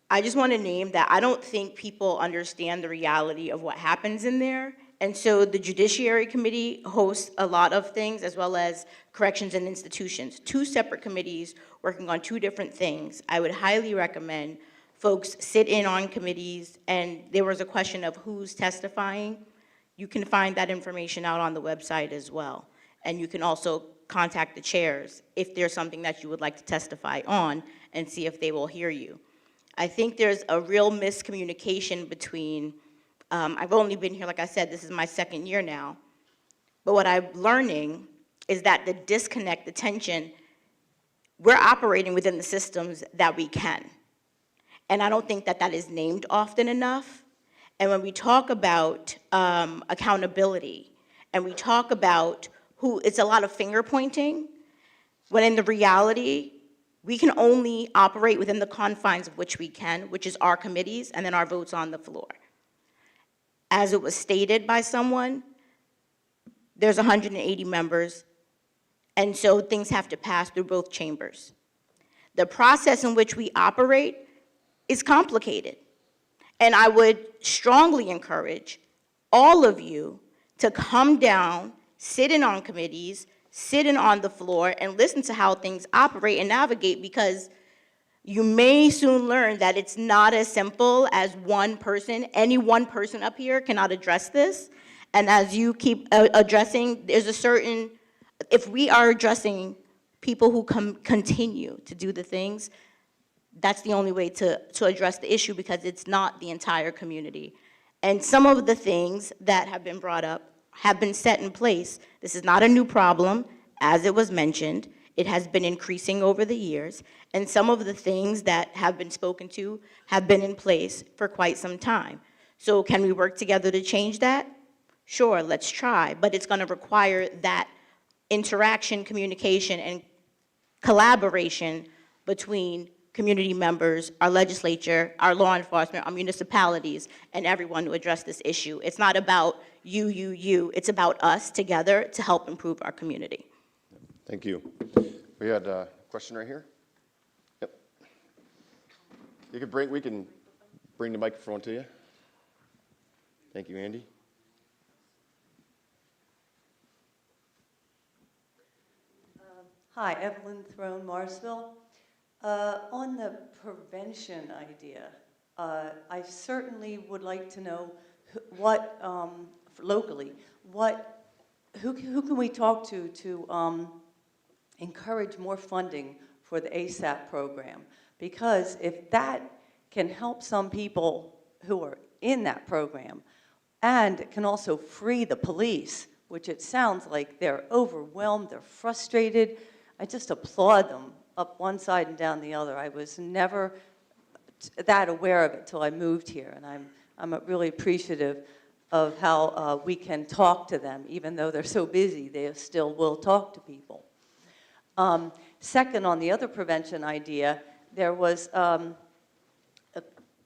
[SPEAKER 7] I just want to name that I don't think people understand the reality of what happens in there. And so the Judiciary Committee hosts a lot of things, as well as Corrections and Institutions, two separate committees working on two different things. I would highly recommend folks sit in on committees, and there was a question of who's testifying. You can find that information out on the website as well. And you can also contact the chairs if there's something that you would like to testify on and see if they will hear you. I think there's a real miscommunication between, I've only been here, like I said, this is my second year now, but what I'm learning is that the disconnect, the tension, we're operating within the systems that we can. And I don't think that that is named often enough. And when we talk about accountability, and we talk about who, it's a lot of finger pointing, when in the reality, we can only operate within the confines of which we can, which is our committees and then our votes on the floor. As it was stated by someone, there's 180 members, and so things have to pass through both chambers. The process in which we operate is complicated, and I would strongly encourage all of you to come down, sit in on committees, sit in on the floor, and listen to how things operate and navigate, because you may soon learn that it's not as simple as one person. Any one person up here cannot address this. And as you keep addressing, there's a certain, if we are addressing people who continue to do the things, that's the only way to address the issue, because it's not the entire community. And some of the things that have been brought up have been set in place. This is not a new problem. As it was mentioned, it has been increasing over the years, and some of the things that have been spoken to have been in place for quite some time. So can we work together to change that? Sure, let's try, but it's going to require that interaction, communication, and collaboration between community members, our legislature, our law enforcement, our municipalities, and everyone to address this issue. It's not about you. It's about us together to help improve our community.
[SPEAKER 1] Thank you. We had a question right here. Yep. We can bring the microphone to you. Thank you, Andy.
[SPEAKER 15] Hi, Evelyn Throne, Marsville. On the prevention idea, I certainly would like to know what, locally, who can we talk to encourage more funding for the ASAP program? Because if that can help some people who are in that program, and it can also free the police, which it sounds like they're overwhelmed, they're frustrated, I just applaud them up one side and down the other. I was never that aware of it till I moved here, and I'm really appreciative of how we can talk to them. Even though they're so busy, they still will talk to people. Second, on the other prevention idea, there was a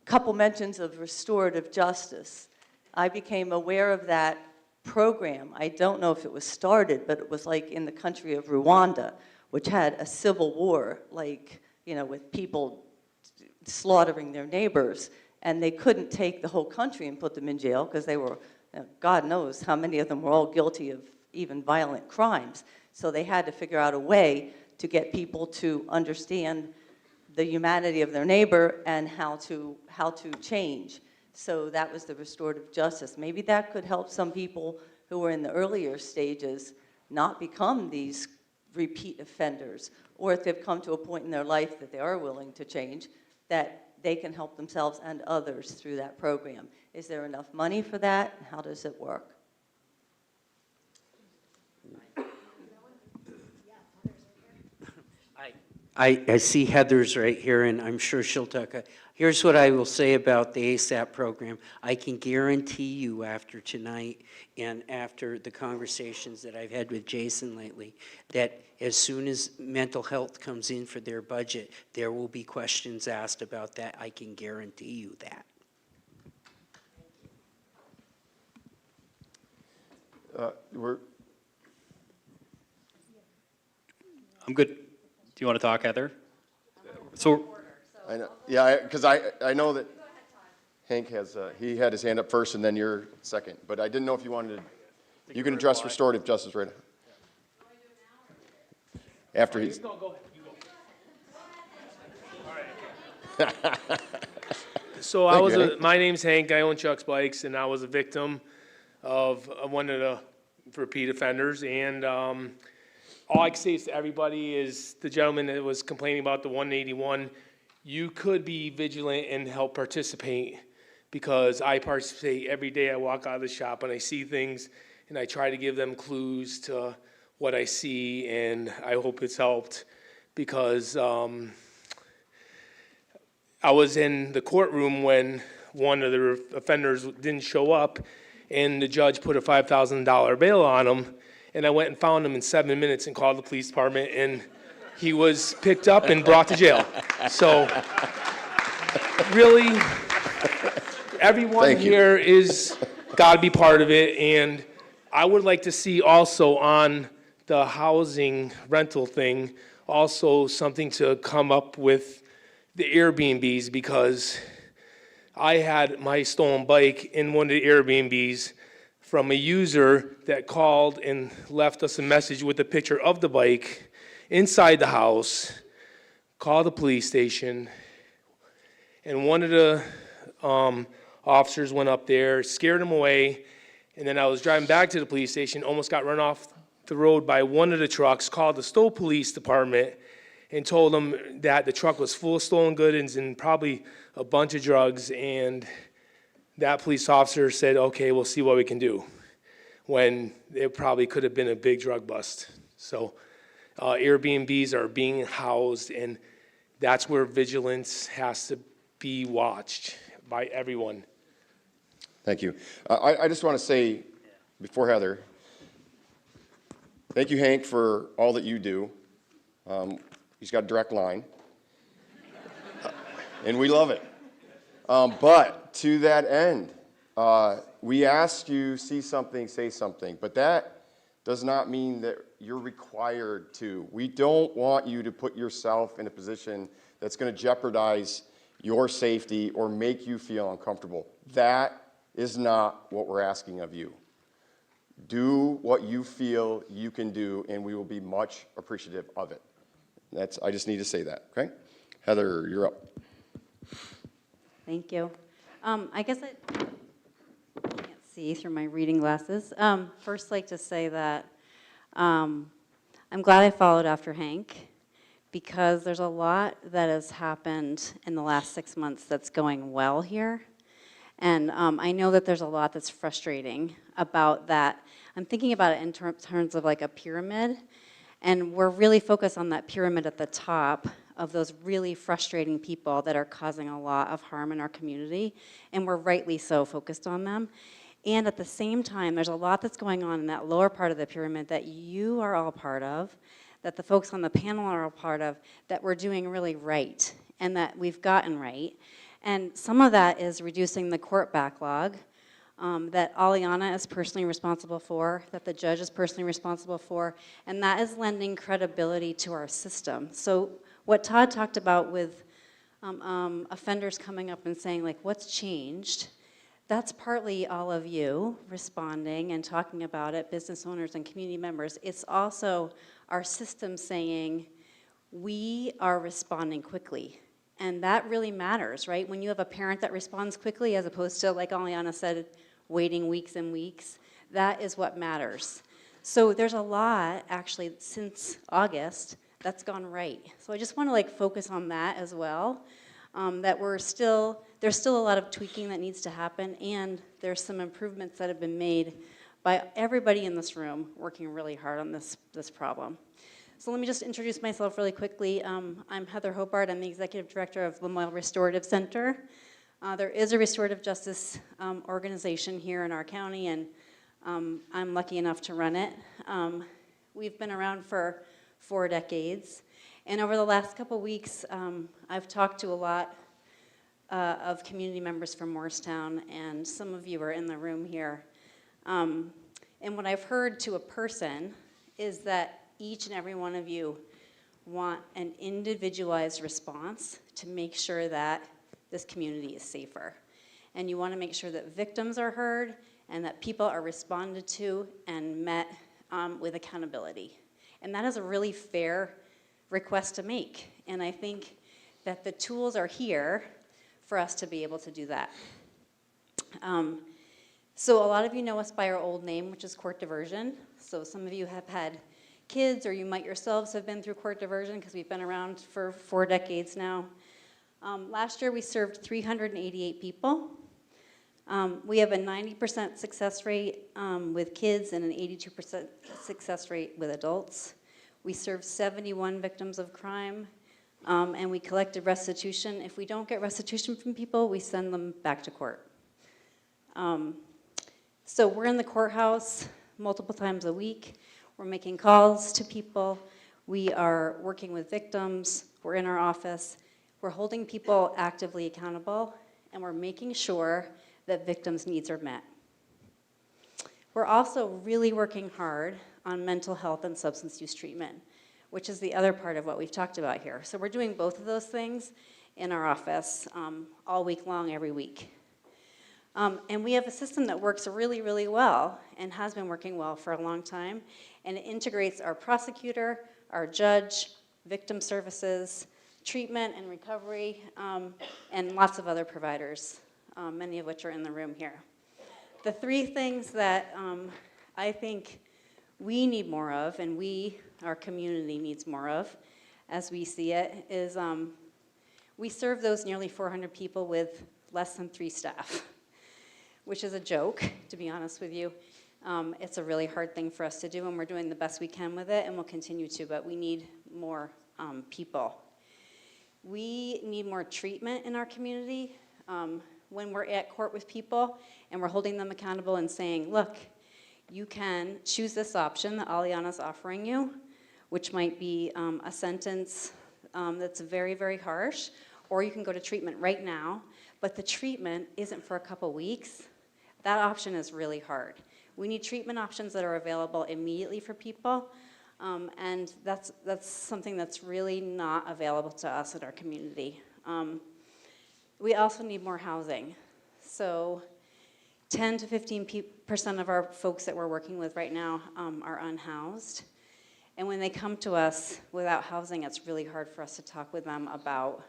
[SPEAKER 15] couple mentions of restorative justice. I became aware of that program. I don't know if it was started, but it was like in the country of Rwanda, which had a civil war, like, you know, with people slaughtering their neighbors, and they couldn't take the whole country and put them in jail because they were, God knows how many of them were all guilty of even violent crimes. So they had to figure out a way to get people to understand the humanity of their neighbor and how to change. So that was the restorative justice. Maybe that could help some people who were in the earlier stages not become these repeat offenders, or if they've come to a point in their life that they are willing to change, that they can help themselves and others through that program. Is there enough money for that? How does it work?
[SPEAKER 6] I see Heather's right here, and I'm sure she'll talk. Here's what I will say about the ASAP program. I can guarantee you after tonight and after the conversations that I've had with Jason lately, that as soon as mental health comes in for their budget, there will be questions asked about that. I can guarantee you that.
[SPEAKER 5] I'm good. Do you want to talk, Heather? So,
[SPEAKER 1] I know, yeah, because I know that Hank has, he had his hand up first and then you're second, but I didn't know if you wanted to, you can address restorative justice right now. After he's.
[SPEAKER 16] No, go ahead. You go. All right. So my name's Hank, I own Chuck's Bikes, and I was a victim of one of the repeat offenders, and all I can say to everybody is the gentleman that was complaining about the 181, you could be vigilant and help participate, because I participate every day. I walk out of the shop and I see things, and I try to give them clues to what I see, and I hope it's helped, because I was in the courtroom when one of the offenders didn't show up, and the judge put a $5,000 bail on him, and I went and found him in 7 minutes and called the police department, and he was picked up and brought to jail. So, really, everyone here is got to be part of it, and I would like to see also on the housing rental thing, also something to come up with the Airbnbs, because I had my stolen bike in one of the Airbnbs from a user that called and left us a message with a picture of the bike inside the house, called the police station, and one of the officers went up there, scared him away, and then I was driving back to the police station, almost got run off the road by one of the trucks, called the Stowe Police Department, and told them that the truck was full of stolen goods and probably a bunch of drugs, and that police officer said, okay, we'll see what we can do, when it probably could have been a big drug bust. So Airbnbs are being housed, and that's where vigilance has to be watched by everyone.
[SPEAKER 1] Thank you. I just want to say, before Heather, thank you, Hank, for all that you do. He's got a direct line, and we love it. But to that end, we ask you, see something, say something, but that does not mean that you're required to. We don't want you to put yourself in a position that's going to jeopardize your safety or make you feel uncomfortable. That is not what we're asking of you. Do what you feel you can do, and we will be much appreciative of it. I just need to say that, okay? Heather, you're up.
[SPEAKER 17] Thank you. I guess I can't see through my reading glasses. First, like to say that I'm glad I followed after Hank, because there's a lot that has happened in the last 6 months that's going well here. And I know that there's a lot that's frustrating about that. I'm thinking about it in terms of like a pyramid, and we're really focused on that pyramid at the top of those really frustrating people that are causing a lot of harm in our community, and we're rightly so focused on them. And at the same time, there's a lot that's going on in that lower part of the pyramid that you are all part of, that the folks on the panel are all part of, that we're doing really right, and that we've gotten right. And some of that is reducing the court backlog, that Aliena is personally responsible for, that the judge is personally responsible for, and that is lending credibility to our system. So what Todd talked about with offenders coming up and saying, like, what's changed? That's partly all of you responding and talking about it, business owners and community members. It's also our system saying, we are responding quickly. And that really matters, right? When you have a parent that responds quickly, as opposed to, like Aliena said, waiting weeks and weeks, that is what matters. So there's a lot, actually, since August, that's gone right. So I just want to like focus on that as well, that there's still a lot of tweaking that needs to happen, and there's some improvements that have been made by everybody in this room working really hard on this problem. So let me just introduce myself really quickly. I'm Heather Hobart. I'm the Executive Director of Lamoille Restorative Center. There is a restorative justice organization here in our county, and I'm lucky enough to run it. We've been around for 4 decades, and over the last couple weeks, I've talked to a lot of community members from Morristown, and some of you are in the room here. And what I've heard to a person is that each and every one of you want an individualized response to make sure that this community is safer. And you want to make sure that victims are heard and that people are responded to and met with accountability. And that is a really fair request to make. And I think that the tools are here for us to be able to do that. So a lot of you know us by our old name, which is court diversion. So some of you have had kids, or you might yourselves have been through court diversion because we've been around for 4 decades now. Last year we served 388 people. We have a 90% success rate with kids and an 82% success rate with adults. We served 71 victims of crime, and we collected restitution. If we don't get restitution from people, we send them back to court. So we're in the courthouse multiple times a week. We're making calls to people. We are working with victims. We're in our office. We're holding people actively accountable, and we're making sure that victims' needs are met. We're also really working hard on mental health and substance use treatment, which is the other part of what we've talked about here. So we're doing both of those things in our office all week long, every week. And we have a system that works really, really well and has been working well for a long time. And it integrates our prosecutor, our judge, victim services, treatment and recovery, and lots of other providers, many of which are in the room here. The 3 things that I think we need more of, and our community needs more of, as we see it, is we serve those nearly 400 people with less than 3 staff, which is a joke, to be honest with you. It's a really hard thing for us to do, and we're doing the best we can with it, and we'll continue to, but we need more people. We need more treatment in our community. When we're at court with people and we're holding them accountable and saying, look, you can choose this option that Aliena's offering you, which might be a sentence that's very, very harsh, or you can go to treatment right now, but the treatment isn't for a couple weeks. That option is really hard. We need treatment options that are available immediately for people, and that's something that's really not available to us in our community. We also need more housing. So 10 to 15% of our folks that we're working with right now are unhoused. And when they come to us without housing, it's really hard for us to talk with them about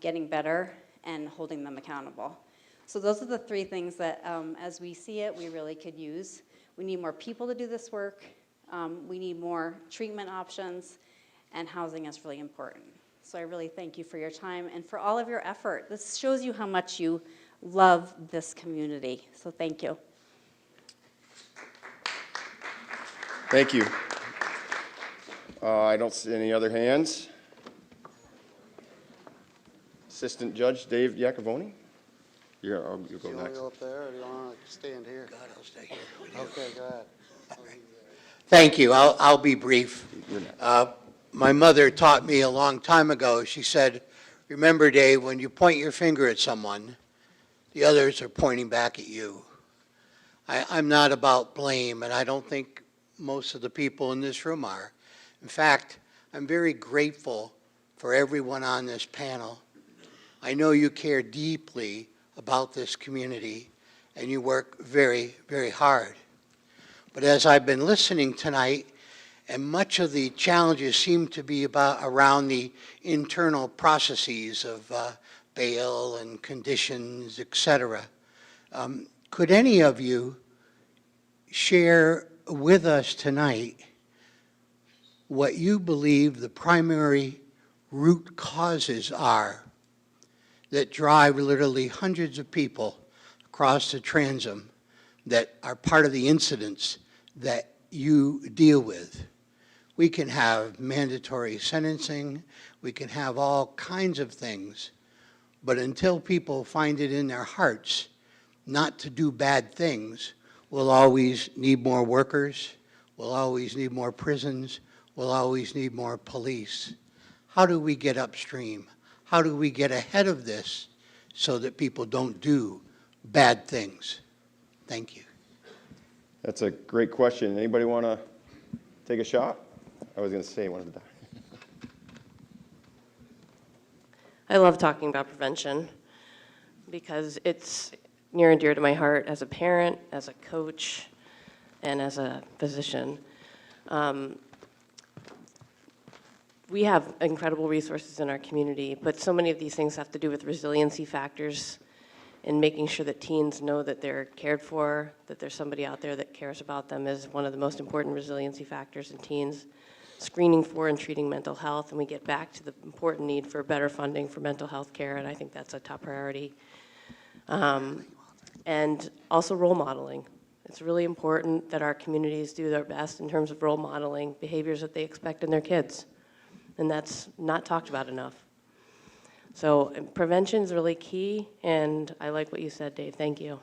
[SPEAKER 17] getting better and holding them accountable. So those are the 3 things that, as we see it, we really could use. We need more people to do this work. We need more treatment options, and housing is really important. So I really thank you for your time and for all of your effort. This shows you how much you love this community. So thank you.
[SPEAKER 1] Thank you. I don't see any other hands. Assistant Judge Dave Iacovone. You'll go next.
[SPEAKER 18] You want to go up there, or do you want to stand here? God, I'll stay here. Okay, go ahead.
[SPEAKER 19] Thank you. I'll be brief. My mother taught me a long time ago. She said, remember, Dave, when you point your finger at someone, the others are pointing back at you. I'm not about blame, and I don't think most of the people in this room are. In fact, I'm very grateful for everyone on this panel. I know you care deeply about this community, and you work very, very hard. But as I've been listening tonight, and much of the challenges seem to be around the internal processes of bail and conditions, etc. Could any of you share with us tonight what you believe the primary root causes are that drive literally hundreds of people across the transom that are part of the incidents that you deal with? We can have mandatory sentencing, we can have all kinds of things, but until people find it in their hearts not to do bad things, we'll always need more workers, we'll always need more prisons, we'll always need more police. How do we get upstream? How do we get ahead of this so that people don't do bad things? Thank you.
[SPEAKER 1] That's a great question. Anybody want to take a shot? I was going to say one of the.
[SPEAKER 2] I love talking about prevention because it's near and dear to my heart as a parent, as a coach, and as a physician. We have incredible resources in our community, but so many of these things have to do with resiliency factors and making sure that teens know that they're cared for, that there's somebody out there that cares about them is one of the most important resiliency factors in teens. Screening for and treating mental health, and we get back to the important need for better funding for mental health care, and I think that's a top priority. And also role modeling. It's really important that our communities do their best in terms of role modeling behaviors that they expect in their kids. And that's not talked about enough. So prevention is really key, and I like what you said, Dave. Thank you.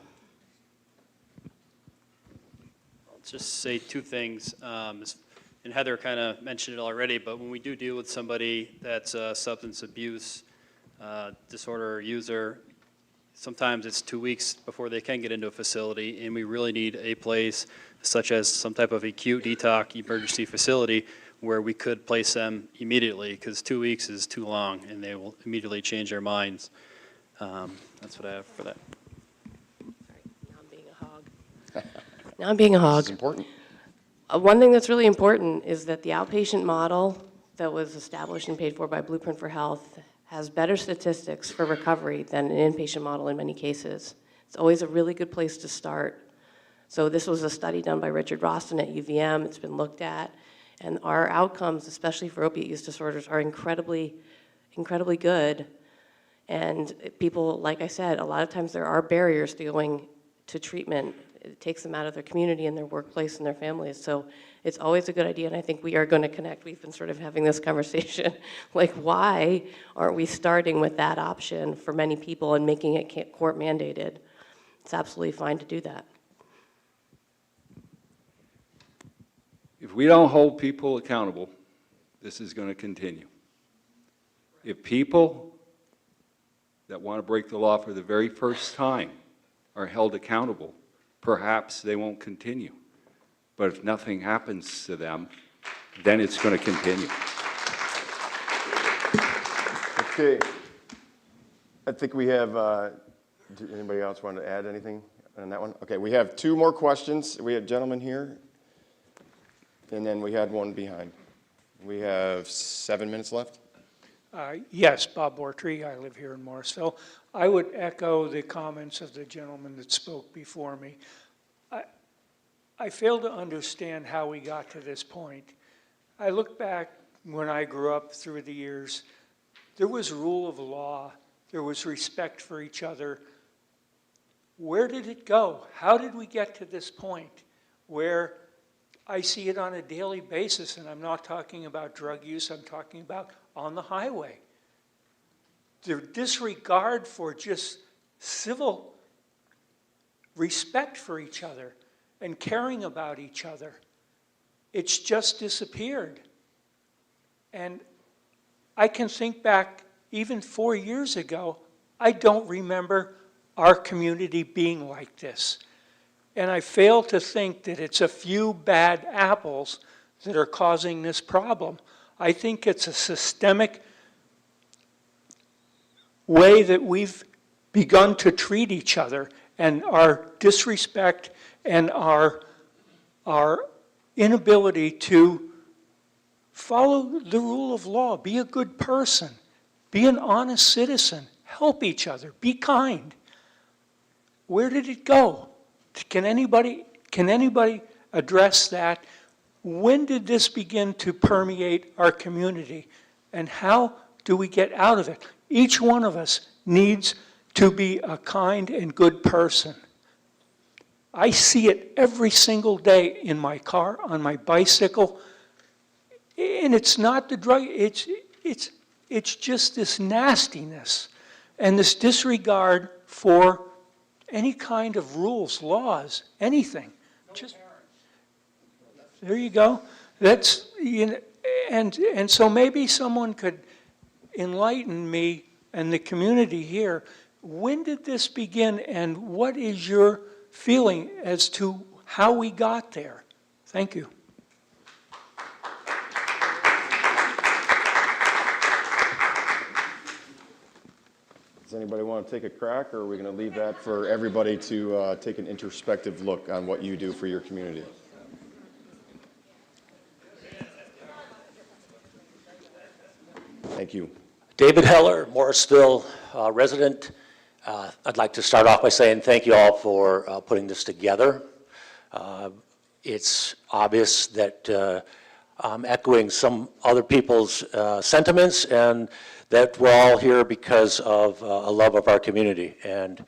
[SPEAKER 5] I'll just say two things. And Heather kind of mentioned it already, but when we do deal with somebody that's a substance abuse disorder user, sometimes it's 2 weeks before they can get into a facility, and we really need a place such as some type of acute detox emergency facility where we could place them immediately, because 2 weeks is too long, and they will immediately change their minds. That's what I have for that.
[SPEAKER 2] Now I'm being a hog. Now I'm being a hog.
[SPEAKER 1] This is important.
[SPEAKER 2] One thing that's really important is that the outpatient model that was established and paid for by Blueprint for Health has better statistics for recovery than an inpatient model in many cases. It's always a really good place to start. So this was a study done by Richard Roston at UVM. It's been looked at. And our outcomes, especially for opiate use disorders, are incredibly, incredibly good. And people, like I said, a lot of times there are barriers to going to treatment. It takes them out of their community and their workplace and their families. So it's always a good idea, and I think we are going to connect. We've been sort of having this conversation, like why aren't we starting with that option for many people and making it court mandated? It's absolutely fine to do that.
[SPEAKER 4] If we don't hold people accountable, this is going to continue. If people that want to break the law for the very first time are held accountable, perhaps they won't continue. But if nothing happens to them, then it's going to continue.
[SPEAKER 1] Okay. I think we have, did anybody else want to add anything on that one? Okay, we have two more questions. We have a gentleman here, and then we had one behind. We have 7 minutes left.
[SPEAKER 20] Yes, Bob Bortree. I live here in Morrisville. I would echo the comments of the gentleman that spoke before me. I fail to understand how we got to this point. I look back when I grew up through the years, there was rule of law, there was respect for each other. Where did it go? How did we get to this point where I see it on a daily basis, and I'm not talking about drug use, I'm talking about on the highway. The disregard for just civil respect for each other and caring about each other. It's just disappeared. And I can think back even 4 years ago, I don't remember our community being like this. And I fail to think that it's a few bad apples that are causing this problem. I think it's a systemic way that we've begun to treat each other, and our disrespect and our inability to follow the rule of law, be a good person, be an honest citizen, help each other, be kind. Where did it go? Can anybody address that? When did this begin to permeate our community? And how do we get out of it? Each one of us needs to be a kind and good person. I see it every single day in my car, on my bicycle, and it's not the drug, it's just this nastiness and this disregard for any kind of rules, laws, anything. Just, there you go. That's, you know, and so maybe someone could enlighten me and the community here. When did this begin, and what is your feeling as to how we got there? Thank you.
[SPEAKER 1] Does anybody want to take a crack, or are we going to leave that for everybody to take an introspective look on what you do for your community? Thank you.
[SPEAKER 21] David Heller, Morrisville resident. I'd like to start off by saying thank you all for putting this together. It's obvious that I'm echoing some other people's sentiments, and that we're all here because of a love of our community. And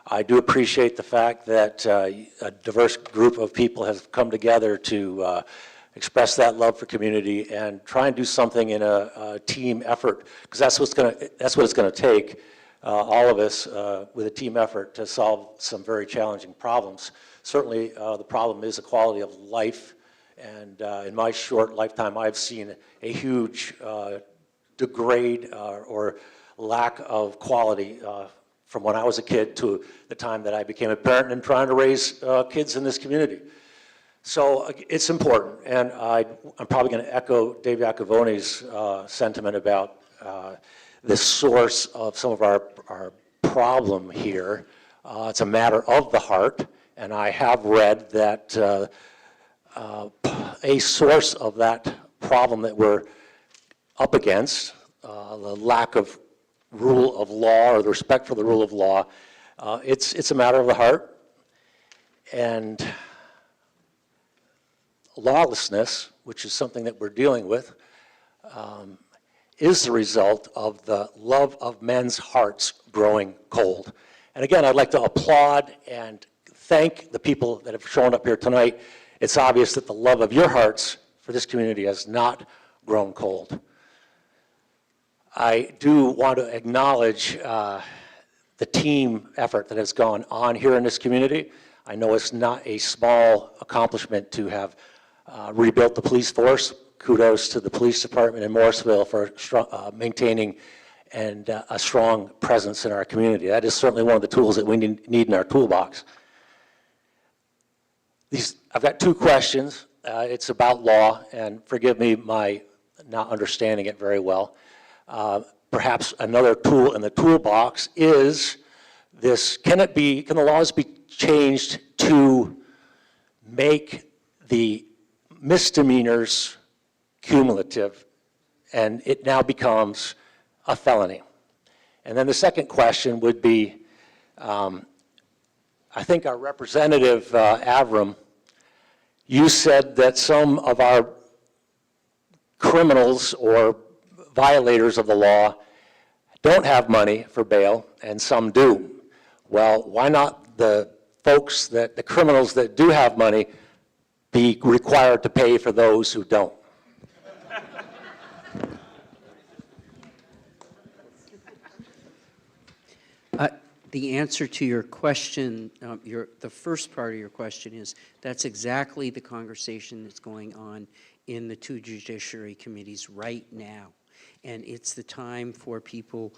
[SPEAKER 21] I do appreciate the fact that a diverse group of people have come together to express that love for community and try and do something in a team effort, because that's what it's going to take, all of us with a team effort to solve some very challenging problems. Certainly, the problem is the quality of life, and in my short lifetime, I've seen a huge degrade or lack of quality from when I was a kid to the time that I became a parent and trying to raise kids in this community. So it's important, and I'm probably going to echo Dave Iacovoni's sentiment about the source of some of our problem here. It's a matter of the heart, and I have read that a source of that problem that we're up against, the lack of rule of law or the respect for the rule of law, it's a matter of the heart. And lawlessness, which is something that we're dealing with, is the result of the love of men's hearts growing cold. And again, I'd like to applaud and thank the people that have shown up here tonight. It's obvious that the love of your hearts for this community has not grown cold. I do want to acknowledge the team effort that has gone on here in this community. I know it's not a small accomplishment to have rebuilt the police force. Kudos to the police department in Morrisville for maintaining and a strong presence in our community. That is certainly one of the tools that we need in our toolbox. I've got two questions. It's about law, and forgive me my not understanding it very well. Perhaps another tool in the toolbox is this: can the laws be changed to make the misdemeanors cumulative, and it now becomes a felony? And then the second question would be, I think our representative, Avram, you said that some of our criminals or violators of the law don't have money for bail, and some do. Well, why not the criminals that do have money be required to pay for those who don't?
[SPEAKER 6] The answer to your question, the first part of your question is, that's exactly the conversation that's going on in the two judiciary committees right now. And it's the time for people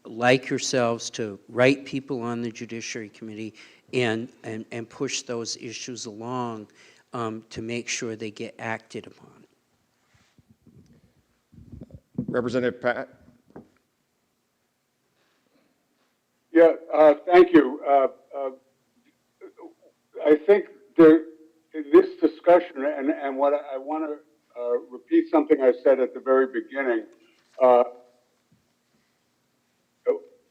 [SPEAKER 6] like yourselves to write people on the Judiciary Committee and push those issues along to make sure they get acted upon.
[SPEAKER 1] Representative Pat?
[SPEAKER 9] Yeah, thank you. I think this discussion, and what I want to repeat something I said at the very beginning.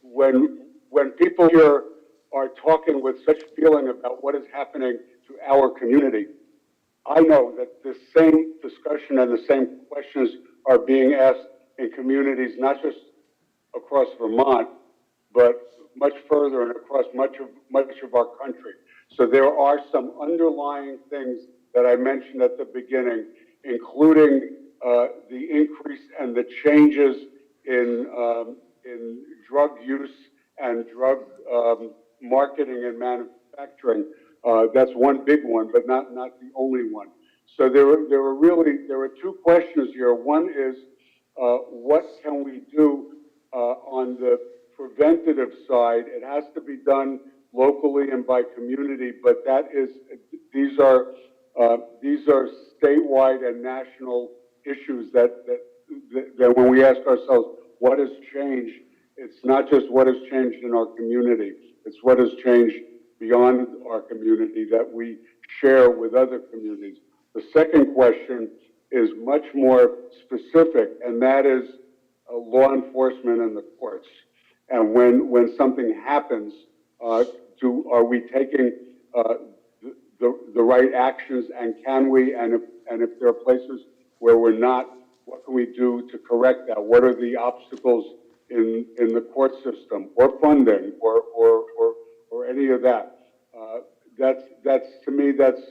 [SPEAKER 9] When people here are talking with such feeling about what is happening to our community, I know that the same discussion and the same questions are being asked in communities, not just across Vermont, but much further and across much of our country. So there are some underlying things that I mentioned at the beginning, including the increase and the changes in drug use and drug marketing and manufacturing. That's one big one, but not the only one. So there were two questions here. One is, what can we do on the preventative side? It has to be done locally and by community, but these are statewide and national issues that when we ask ourselves what has changed it's not just what has changed in our community, it's what has changed beyond our community that we share with other communities. The second question is much more specific, and that is law enforcement and the courts. And when something happens, are we taking the right actions, and can we, and if there are places where we're not, what can we do to correct that? What are the obstacles in the court system, or funding, or any of that? That's to me, that's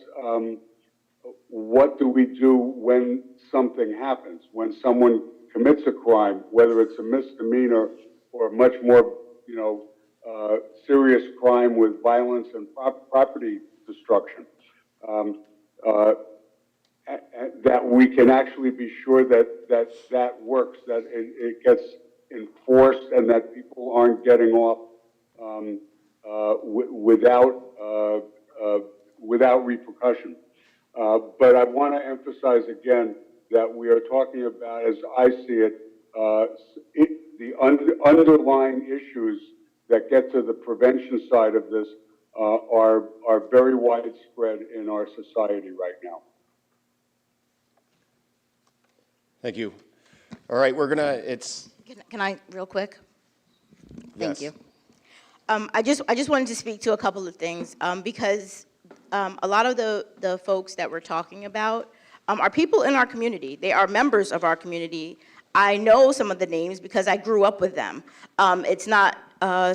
[SPEAKER 9] what do we do when something happens, when someone commits a crime, whether it's a misdemeanor or a much more, serious crime with violence and property destruction. That we can actually be sure that works, that it gets enforced, and that people aren't getting off without repercussion. But I want to emphasize again that we are talking about, as I see it, the underlying issues that get to the prevention side of this are very widespread in our society right now.
[SPEAKER 1] Thank you. All right,
[SPEAKER 7] Can I, real quick? Thank
[SPEAKER 1] Yes.
[SPEAKER 7] you. I just wanted to speak to a couple of things, because a lot of the folks that we're talking about are people in our community. They are members of our community. I know some of the names because I grew up with them. It's not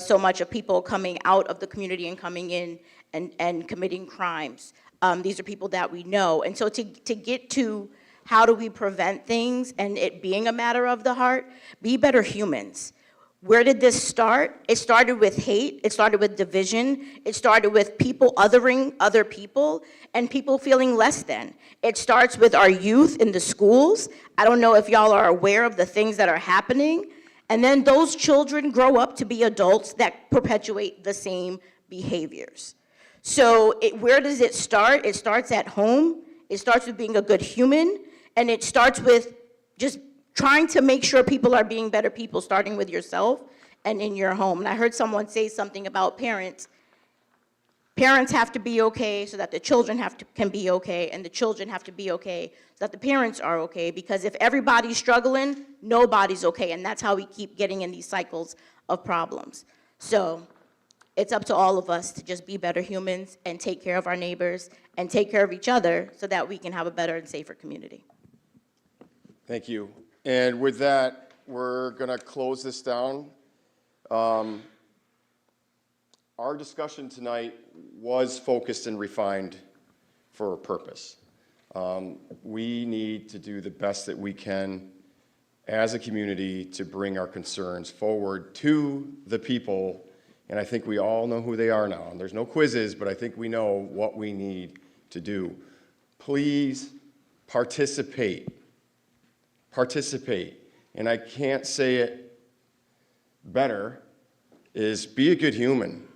[SPEAKER 7] so much of people coming out of the community and coming in and committing crimes. These are people that we know. And so to get to how do we prevent things and it being a matter of the heart, be better humans. Where did this start? It started with hate, it started with division, it started with people othering other people, and people feeling less than. It starts with our youth in the schools. I don't know if y'all are aware of the things that are happening. And then those children grow up to be adults that perpetuate the same behaviors. So where does it start? It starts at home. It starts with being a good human, and it starts with just trying to make sure people are being better people, starting with yourself and in your home. And I heard someone say something about parents. Parents have to be okay so that the children can be okay, and the children have to be okay so that the parents are okay, because if everybody's struggling, nobody's okay, and that's how we keep getting in these cycles of problems. So it's up to all of us to just be better humans and take care of our neighbors and take care of each other so that we can have a better and safer community.
[SPEAKER 1] Thank you. And with that, we're going to close this down. Our discussion tonight was focused and refined for a purpose. We need to do the best that we can as a community to bring our concerns forward to the people, and I think we all know who they are now. And there's no quizzes, but I think we know what we need to do. Please participate. Participate. And I can't say it better, is be a good human.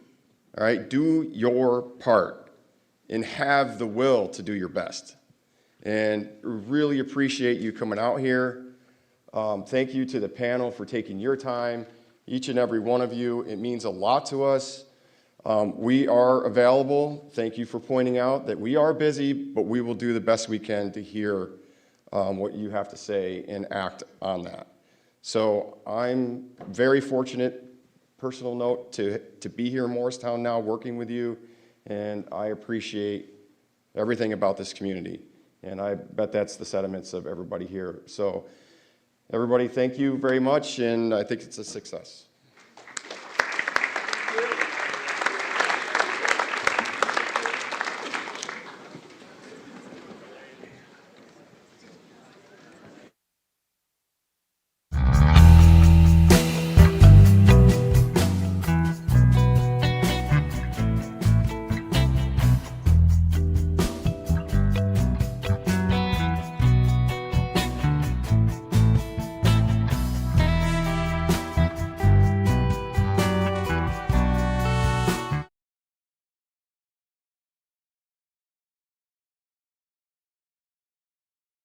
[SPEAKER 1] All right, do your part and have the will to do your best. And really appreciate you coming out here. Thank you to the panel for taking your time, each and every one of you. It means a lot to us. We are available. Thank you for pointing out that we are busy, but we will do the best we can to hear what you have to say and act on that. So I'm very fortunate, personal note, to be here in Morristown now working with you, and I appreciate everything about this community, and I bet that's the sentiments of everybody here. So everybody, thank you very much, and I think it's a success.